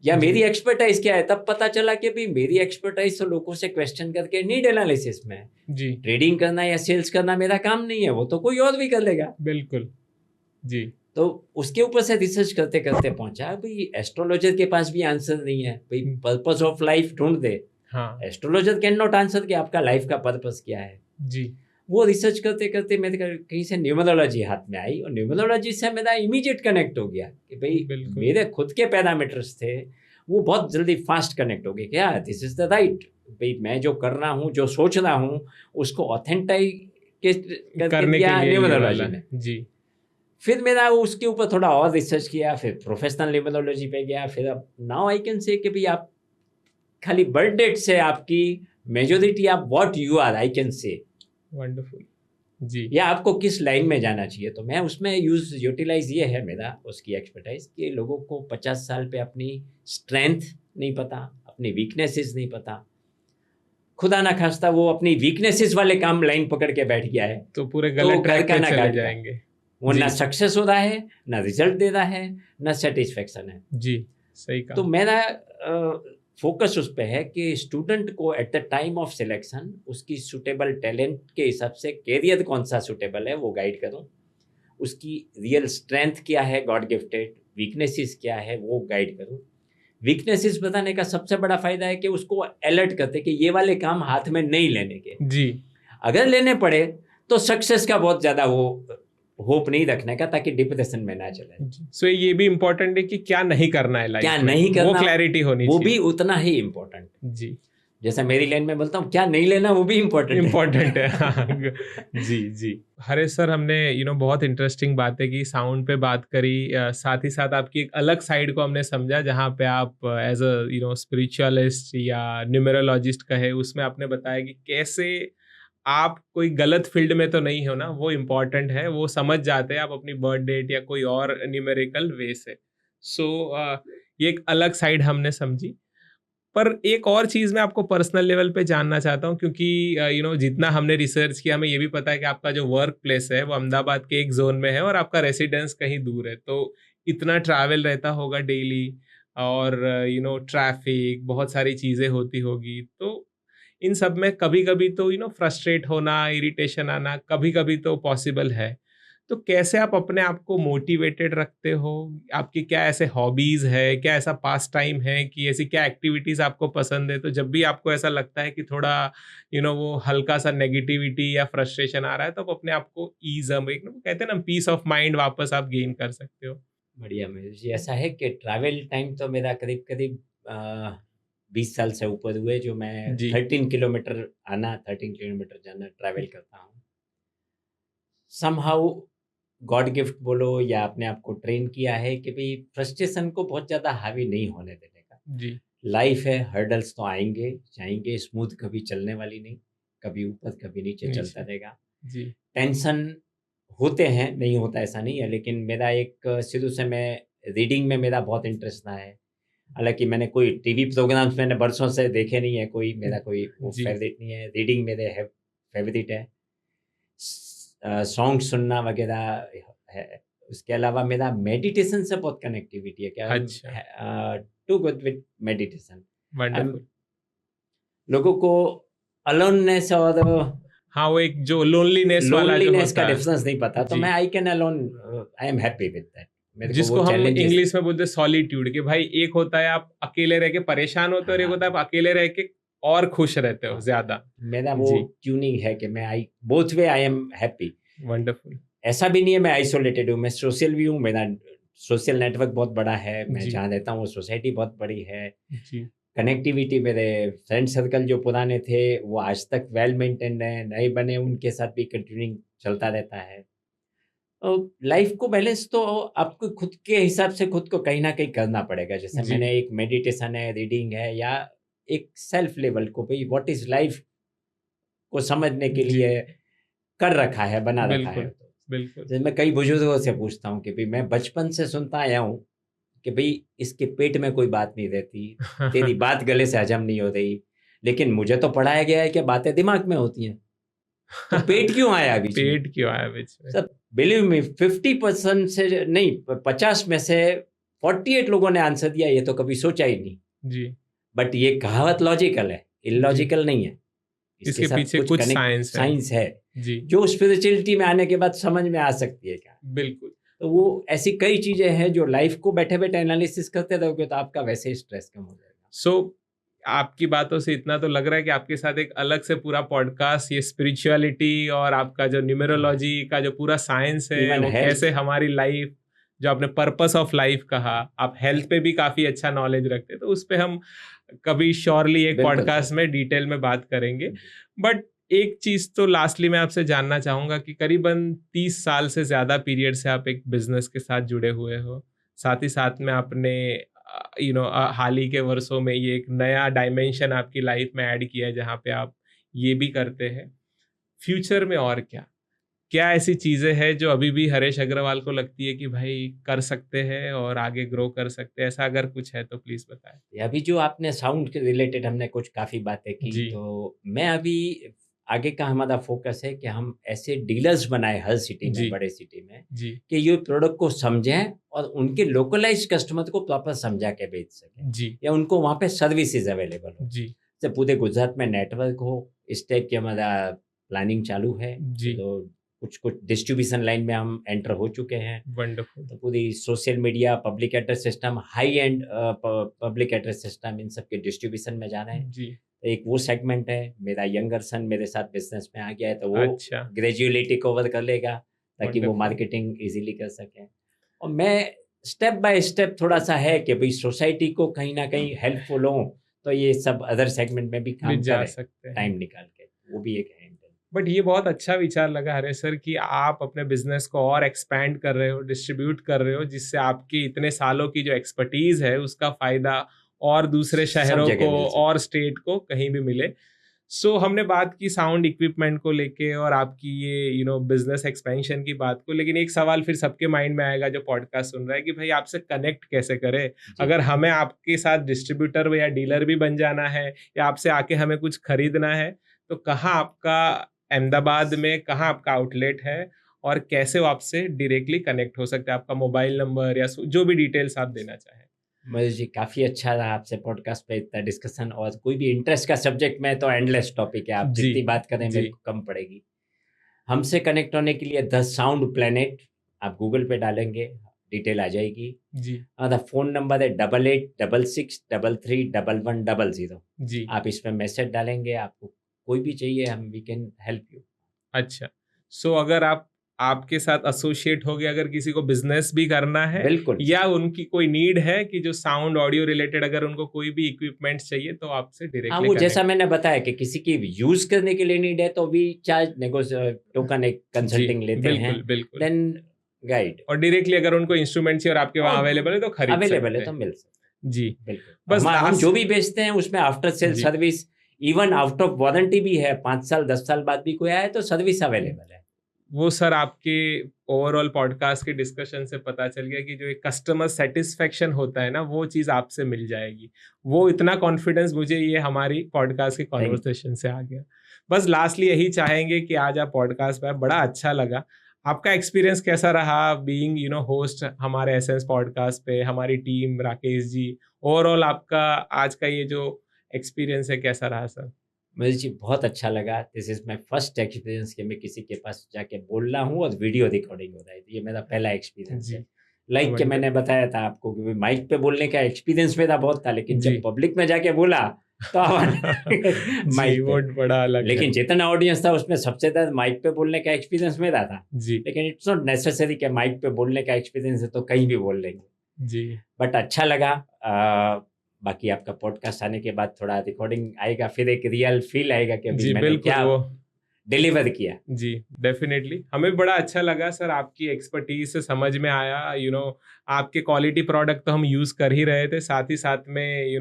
B: या मेरी एक्सपर्टाइज क्या है। तब पता चला कि भी मेरी एक्सपर्टाइज तो लोगों से क्वेश्चन करके नीड एनालिसिस में
A: जी।
B: ट्रेडिंग करना या सेल्स करना मेरा काम नहीं है, वो तो कोई और भी कर लेगा।
A: बिल्कुल जी।
B: तो उसके ऊपर से रिसर्च करते करते पहुंचा भाई एस्ट्रोलॉजर के पास भी आंसर नहीं है भाई, पर्पस ऑफ लाइफ ढूंढ दे।
A: हाँ,
B: एस्ट्रोलॉजर कैन नॉट आंसर कि आपका लाइफ का पर्पस क्या है
A: जी।
B: वो रिसर्च करते करते मेरे कहीं से न्यूमरोलॉजी हाथ में आई, और न्यूमरोलॉजी से मेरा इमीडिएट कनेक्ट हो गया कि भाई मेरे खुद के पैरामीटर्स थे वो बहुत जल्दी फास्ट कनेक्ट हो गए। क्या दिस इज द राइट, भाई मैं जो कर रहा हूँ, जो सोच रहा हूँ, उसको ऑथेंटिक करने के लिए न्यूमरोलॉजी ने।
A: जी।
B: फिर मेरा उसके ऊपर थोड़ा और रिसर्च किया, फिर प्रोफेशनल न्यूमरोलॉजी पे गया। फिर अब नाउ आई कैन से कि भाई आप खाली बर्थ डेट से आपकी मेजोरिटी आप what you are, I can say
A: wonderful ji.
B: या आपको किस लाइन में जाना चाहिए। तो मैं उसमें यूटिलाइज ये है मेरा उसकी एक्सपर्टाइज कि लोगों को 50 साल पे अपनी स्ट्रेंथ नहीं पता, अपनी वीकनेसेस नहीं पता, खुदा ना खास्ता वो अपनी वीकनेसेस वाले काम लाइन पकड़ के बैठ गया है
A: तो पूरे गलत ट्रैक पे चले जाएंगे।
B: वो ना सक्सेस हो रहा है, ना रिजल्ट दे रहा है, ना सेटिस्फेक्शन है।
A: जी सही कहा।
B: तो मेरा फोकस उस पे है कि स्टूडेंट को at the time of selection उसकी सुटेबल टैलेंट के हिसाब से कैरियर कौन सा सुटेबल है वो गाइड करूं, उसकी रियल स्ट्रेंथ क्या है गॉड गिफ्टेड, वीकनेसेस क्या है वो गाइड करूं। वीकनेसेस बताने का सबसे बड़ा फायदा है कि उसको अलर्ट करते कि ये वाले काम हाथ में नहीं लेने के
A: जी।
B: अगर लेने पड़े तो सक्सेस का बहुत ज़्यादा वो होप नहीं रखने का, ताकि डिप्रेशन में ना चले।
A: सो ये भी इम्पोर्टेंट है कि क्या नहीं करना है लाइफ में,
B: क्या नहीं करना,
A: वो क्लैरिटी होनी चाहिए,
B: वो भी उतना ही इम्पोर्टेंट।
A: जी।
B: जैसा मेरी लाइन में बोलता हूँ क्या नहीं लेना, वो भी इम्पोर्टेंट
A: है। जी जी। हरे सर, हमने बहुत इंटरेस्टिंग बातें की, साउंड पे बात करी, साथ ही साथ आपकी एक अलग साइड को हमने समझा जहाँ पे आप एज अ स्पिरिचुअलिस्ट या न्यूमेरोलॉजिस्ट कहे, उसमें आपने बताया कि कैसे आप कोई गलत फील्ड में तो नहीं हो ना, वो इम्पोर्टेंट है, वो समझ जाते हैं आप अपनी बर्थ डेट या कोई और न्यूमेरिकल वे से। सो ये एक अलग साइड हमने समझी। पर एक और चीज़ मैं आपको पर्सनल लेवल पे जानना चाहता हूँ, क्योंकि जितना हमने रिसर्च किया हमें ये भी पता है कि आपका जो वर्क प्लेस है वो अहमदाबाद के एक जोन में है और आपका रेसिडेंस कहीं दूर है, तो इतना ट्रैवल रहता होगा डेली, और ट्रैफिक, बहुत सारी चीज़ें होती होगी, तो इन सब में कभी कभी तो फ्रस्ट्रेट होना, इरिटेशन आना कभी कभी तो पॉसिबल है। तो कैसे आप अपने आप को मोटिवेटेड रखते हो? आपकी क्या ऐसे हॉबीज है, क्या ऐसा पास टाइम है कि ऐसी क्या एक्टिविटीज आपको पसंद है, तो जब भी आपको ऐसा लगता है कि थोड़ा वो हल्का सा नेगेटिविटी या फ्रस्ट्रेशन आ रहा है, तो आप अपने आप को एक कहते हैं ना, पीस ऑफ माइंड वापस आप गेन कर सकते हो?
B: बढ़िया महेश जी, ऐसा है कि ट्रैवल टाइम तो मेरा करीब-करीब 20 साल से ऊपर हुए, जो मैं
A: जी।
B: 13 किलोमीटर आना, 13 किलोमीटर जाना ट्रैवल करता हूँ। समहाउ गॉड गिफ्ट बोलो या अपने आप को ट्रेन किया है कि भई फ्रस्ट्रेशन को बहुत ज़्यादा हावी नहीं होने देने का।
A: जी।
B: लाइफ है, हर्डल्स तो आएँगे, जाएँगे, स्मूथ कभी चलने वाली नहीं, कभी ऊपर, कभी नीचे चलता
A: नीचे।
B: रहेगा।
A: जी।
B: टेंशन होते हैं, नहीं होता ऐसा नहीं है, लेकिन मेरा एक शुरू से मैं रीडिंग में मेरा बहुत इंटरेस्ट रहा है। हालाँकि मैंने कोई टीवी प्रोग्राम्स मैंने बरसों से देखे नहीं है, कोई मेरा कोई वो
A: जी।
B: फ़ेवरेट नहीं है। रीडिंग मेरे है फ़ेवरेट है। सॉन्ग सुनना वग़ैरह है। उसके अलावा मेरा मेडिटेशन से बहुत कनेक्टिविटी है कि आई एम
A: अच्छा।
B: Too good with meditation. I am
A: wonderful.
B: लोगों को अलोननेस और
A: हाँ, वो एक जो लोनलीनेस वाला जो
B: लोनलीनेस का
A: होता है।
B: डिफरेंस नहीं पता, तो
A: जी।
B: मैं I can alone I am happy with that. मेरे को वो
A: जिसको हम
B: चैलेंजेस
A: इंग्लिश में बोलते हैं सॉलिट्यूड, कि भाई एक होता है आप अकेले रह के परेशान होते हो, और एक होता है
B: हाँ,
A: आप अकेले रह के और खुश रहते हो
B: हाँ,
A: ज्यादा।
B: मेरा वो
A: जी।
B: ट्यूनिंग है कि मैं I both way I am happy.
A: Wonderful.
B: ऐसा भी नहीं है मैं आइसोलेटेड हूँ, मैं सोशल भी हूँ, मेरा सोशल नेटवर्क बहुत बड़ा है, मैं
A: जी।
B: जहाँ रहता हूँ वो सोसाइटी बहुत बड़ी है।
A: जी।
B: कनेक्टिविटी मेरे फ्रेंड सर्कल जो पुराने थे वो आज तक वेल मेंटेन्ड है, नए बने उनके साथ भी कंटिन्यूइंग चलता रहता है। लाइफ को बैलेंस तो आपको खुद के हिसाब से खुद को कहीं न कहीं करना पड़ेगा। जैसे
A: जी।
B: मैंने एक मेडिटेशन है, रीडिंग है या एक सेल्फ लेवल को भई व्हाट इज़ लाइफ को समझने के
A: जी।
B: लिए कर रखा है, बना रखा है।
A: बिल्कुल।
B: तो
A: बिल्कुल।
B: जैसे मैं कई बुजुर्गों से पूछता हूँ कि भई मैं बचपन से सुनता आया हूँ कि भई इसके पेट में कोई बात नहीं रहती, तेरी बात गले से हज़म नहीं हो रही। लेकिन मुझे तो पढ़ाया गया है कि बातें दिमाग में होती हैं, तो पेट क्यों आया बीच में?
A: पेट क्यों आया बीच में?
B: सब बिलीव मी 50% से नहीं 50 में से 48 लोगों ने आंसर दिया ये तो कभी सोचा ही नहीं।
A: जी।
B: बट ये कहावत लॉजिकल है,
A: जी।
B: इलॉजिकल नहीं है। इसके
A: इसके
B: साथ
A: पीछे
B: कुछ
A: कुछ
B: कनेक्ट
A: साइंस है।
B: साइंस है,
A: जी।
B: जो स्पिरिचुअलिटी में आने के बाद समझ में आ सकती है क्या।
A: बिल्कुल।
B: तो वो ऐसी कई चीज़ें हैं जो लाइफ को बैठे-बैठे एनालिसिस करते रहोगे तो आपका वैसे ही स्ट्रेस कम हो जाएगा।
A: सो आपकी बातों से इतना तो लग रहा है कि आपके साथ एक अलग से पूरा पॉडकास्ट ये स्पिरिचुअलिटी और आपका जो न्यूमेरोलॉजी का जो पूरा साइंस है,
B: इवन
A: वो
B: हेल्थ
A: कैसे हमारी लाइफ, जो आपने पर्पस ऑफ लाइफ कहा, आप हेल्थ पे भी काफी अच्छा नॉलेज रखते हैं, तो उस पे हम कभी श्योरली एक
B: बिल्कुल
A: पॉडकास्ट
B: सर।
A: में डिटेल में बात करेंगे।
B: जी,
A: बट एक चीज तो लास्टली मैं आपसे जानना चाहूंगा कि करीबन 30 साल से ज्यादा पीरियड से आप एक बिजनेस के साथ जुड़े हुए हो, साथ ही साथ में आपने हाल ही के वर्षों में ये एक नया डायमेंशन आपकी लाइफ में ऐड किया है, जहाँ पे आप ये भी करते हैं। फ्यूचर में और क्या क्या ऐसी चीजें हैं जो अभी भी हरेश अग्रवाल को लगती है कि भाई कर सकते हैं और आगे ग्रो कर सकते हैं? ऐसा अगर कुछ है तो प्लीज बताएं।
B: ये अभी जो आपने साउंड के रिलेटेड हमने कुछ काफ़ी बातें की,
A: जी।
B: तो मैं अभी आगे का हमारा फ़ोकस है कि हम ऐसे डीलर्स बनाएँ हर सिटी
A: जी।
B: में, बड़े सिटी में,
A: जी।
B: कि ये प्रोडक्ट को समझें और उनके लोकलाइज़्ड कस्टमर को प्रॉपर समझा के बेच सकें
A: जी।
B: या उनको वहाँ पे सर्विसेज़ अवेलेबल हो।
A: जी।
B: जैसे पूरे गुजरात में नेटवर्क हो, इस टाइप की हमारा प्लानिंग चालू है।
A: जी।
B: तो कुछ-कुछ डिस्ट्रीब्यूशन लाइन में हम एंटर हो चुके हैं।
A: वंडरफुल।
B: तो पूरी social media, public address system, high and public address system in सब के डिस्ट्रीब्यूशन में जा रहे हैं।
A: जी।
B: एक वो सेगमेंट है, मेरा यंगर सन मेरे साथ बिज़नेस में आ गया है, तो वो
A: अच्छा।
B: ग्रेजुअली टेक ओवर कर लेगा, ताकि वो
A: वंडरफुल।
B: मार्केटिंग ईज़िली कर सकें। और मैं स्टेप बाय स्टेप थोड़ा-सा है कि भई सोसाइटी को कहीं न कहीं हेल्पफुल हों, तो ये सब अदर सेगमेंट में भी
A: भी
B: काम
A: जा
B: करें,
A: सकते हैं।
B: टाइम निकाल के। वो भी एक है इंटेंशन।
A: बट ये बहुत अच्छा विचार लगा हरेश सर कि आप अपने बिजनेस को और एक्सपैंड कर रहे हो, डिस्ट्रीब्यूट कर रहे हो, जिससे आपकी इतने सालों की जो एक्सपर्टीज है उसका फायदा और दूसरे
B: सब
A: शहरों
B: जगह
A: को
B: मिल
A: और
B: सके।
A: स्टेट को कहीं भी मिले। सो हमने बात की साउंड इक्विपमेंट को लेके और आपकी ये बिजनेस एक्सपेंशन की बात को, लेकिन एक सवाल फिर सबके माइंड में आएगा जो पॉडकास्ट सुन रहा है कि भाई आपसे कनेक्ट कैसे करें?
B: जी।
A: अगर हमें आपके साथ डिस्ट्रीब्यूटर या डीलर भी बन जाना है या आपसे आके हमें कुछ खरीदना है, तो कहाँ आपका अहमदाबाद में कहाँ आपका आउटलेट है और कैसे वो आपसे डायरेक्टली कनेक्ट हो सकते हैं? आपका मोबाइल नंबर या जो भी डिटेल्स आप देना चाहें।
B: महेश जी, काफ़ी अच्छा रहा आपसे पॉडकास्ट पे इतना डिस्कशन, और कोई भी इंटरेस्ट का सब्जेक्ट में तो एंडलेस टॉपिक है, आप
A: जी।
B: जितनी बात करें
A: जी।
B: मेरे को कम पड़ेगी। हमसे कनेक्ट होने के लिए द साउंड प्लेनेट आप गूगल पे डालेंगे, डिटेल आ जाएगी।
A: जी
B: द फोन नंबर है 8866331100।
A: जी।
B: आप इसमें मैसेज डालेंगे, आपको कोई भी चाहिए, हम वी कैन हेल्प यू।
A: अच्छा, सो अगर आप आपके साथ एसोसिएट हो गए, अगर किसी को बिजनेस भी करना है
B: बिल्कुल
A: या उनकी कोई नीड है कि जो साउंड ऑडियो रिलेटेड, अगर उनको कोई भी इक्विपमेंट चाहिए तो आपसे
B: हाँ,
A: डायरेक्टली
B: वो जैसा
A: कनेक्ट।
B: मैंने बताया कि किसी की यूज करने के लिए नीड है तो भी चार्ज टोकन एक
A: जी
B: कंसल्टिंग लेते हैं,
A: बिल्कुल बिल्कुल।
B: देन गाइड
A: और डायरेक्टली अगर उनको इंस्ट्रूमेंट चाहिए और आपके वहाँ
B: और
A: अवेलेबल है तो खरीद
B: अवेलेबल है
A: सकते
B: तो
A: हैं।
B: मिल सकता
A: जी।
B: है। बिल्कुल,
A: बस
B: हम जो
A: लास्ट।
B: भी बेचते हैं उसमें आफ्टर सेल
A: जी
B: service, even out of warranty भी है। 5 साल 10 साल बाद भी कोई आए तो सर्विस अवेलेबल है।
A: वो सर आपके ओवरऑल पॉडकास्ट के डिस्कशन से पता चल गया कि जो एक कस्टमर सेटिस्फेक्शन होता है ना, वो चीज़ आपसे मिल जाएगी। वो इतना कॉन्फिडेंस मुझे ये हमारी पॉडकास्ट के
B: थैंक
A: कॉन्वर्सेशन से आ गया। बस लास्टली यही चाहेंगे कि आज आप पॉडकास्ट पे आए, बड़ा अच्छा लगा। आपका एक्सपीरियंस कैसा रहा बीइंग होस्ट हमारे एसेंस पॉडकास्ट पे, हमारी टीम, राकेश जी, ओवरऑल आपका आज का ये जो एक्सपीरियंस है कैसा रहा सर?
B: मुझे जी बहुत अच्छा लगा। This is my first experience कि मैं किसी के पास जाके बोल रहा हूँ और वीडियो रिकॉर्डिंग हो रहा है। ये मेरा पहला एक्सपीरियंस
A: जी
B: है। लाइक कि मैंने
A: वंडर।
B: बताया था आपको कि माइक पे बोलने का एक्सपीरियंस मेरा बहुत था, लेकिन
A: जी
B: जब पब्लिक में जाके बोला तो
A: जी
B: माइक
A: वो
B: पे।
A: बड़ा अलग है।
B: लेकिन जितना ऑडियंस था उसमें सबसे ज़्यादा माइक पे बोलने का एक्सपीरियंस मेरा था।
A: जी
B: लेकिन इट्स नॉट नेसेसरी कि माइक पे बोलने का एक्सपीरियंस है तो कहीं भी बोल लेंगे।
A: जी
B: बट अच्छा लगा। बाकी आपका पॉडकास्ट आने के बाद थोड़ा रिकॉर्डिंग आएगा, फिर एक रियल फील आएगा कि अभी
A: जी
B: मैंने
A: बिल्कुल
B: क्या
A: वो।
B: डिलीवर किया।
A: जी डेफिनेटली हमें भी बड़ा अच्छा लगा सर, आपकी एक्सपर्टीज से समझ में आया। आपके क्वालिटी प्रोडक्ट तो हम यूज़ कर ही रहे थे, साथ ही साथ में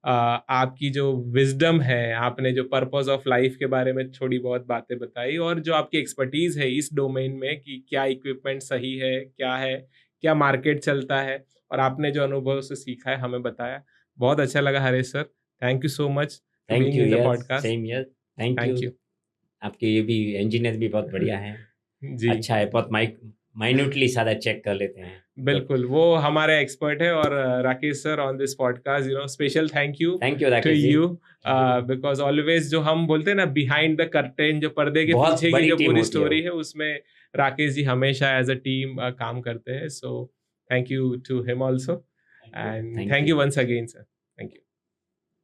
A: आपकी जो विजडम है, आपने जो पर्पस ऑफ लाइफ के बारे में थोड़ी बहुत बातें बताई, और जो आपकी एक्सपर्टीज है इस डोमेन में कि क्या इक्विपमेंट सही है, क्या मार्केट चलता है, और आपने जो अनुभव से सीखा है हमें बताया। बहुत अच्छा लगा Harish sir. Thank you so much for
B: thank
A: being
B: you
A: in the
B: यार,
A: पॉडकास्ट।
B: सेम यार। Thank you.
A: Thank you.
B: आपके ये भी इंजीनियर भी बहुत बढ़िया हैं।
A: जी
B: अच्छा है, बहुत माइन्यूटली सारा चेक कर लेते हैं। गुड।
A: बिल्कुल, वो हमारे एक्सपर्ट है। और Rakesh sir on this podcast, special thank you
B: thank you
A: to
B: Rakesh ji.
A: You, because always जो हम बोलते हैं ना, बिहाइंड द कर्टेन, जो पर्दे के
B: बहुत
A: पीछे की
B: बड़ी
A: जो
B: टीम
A: पूरी
B: होती है
A: स्टोरी
B: वो।
A: है, उसमें राकेश जी हमेशा एज अ टीम काम करते हैं। So thank you to him also, and
B: thank
A: thank
B: you.
A: You once again sir. Thank you.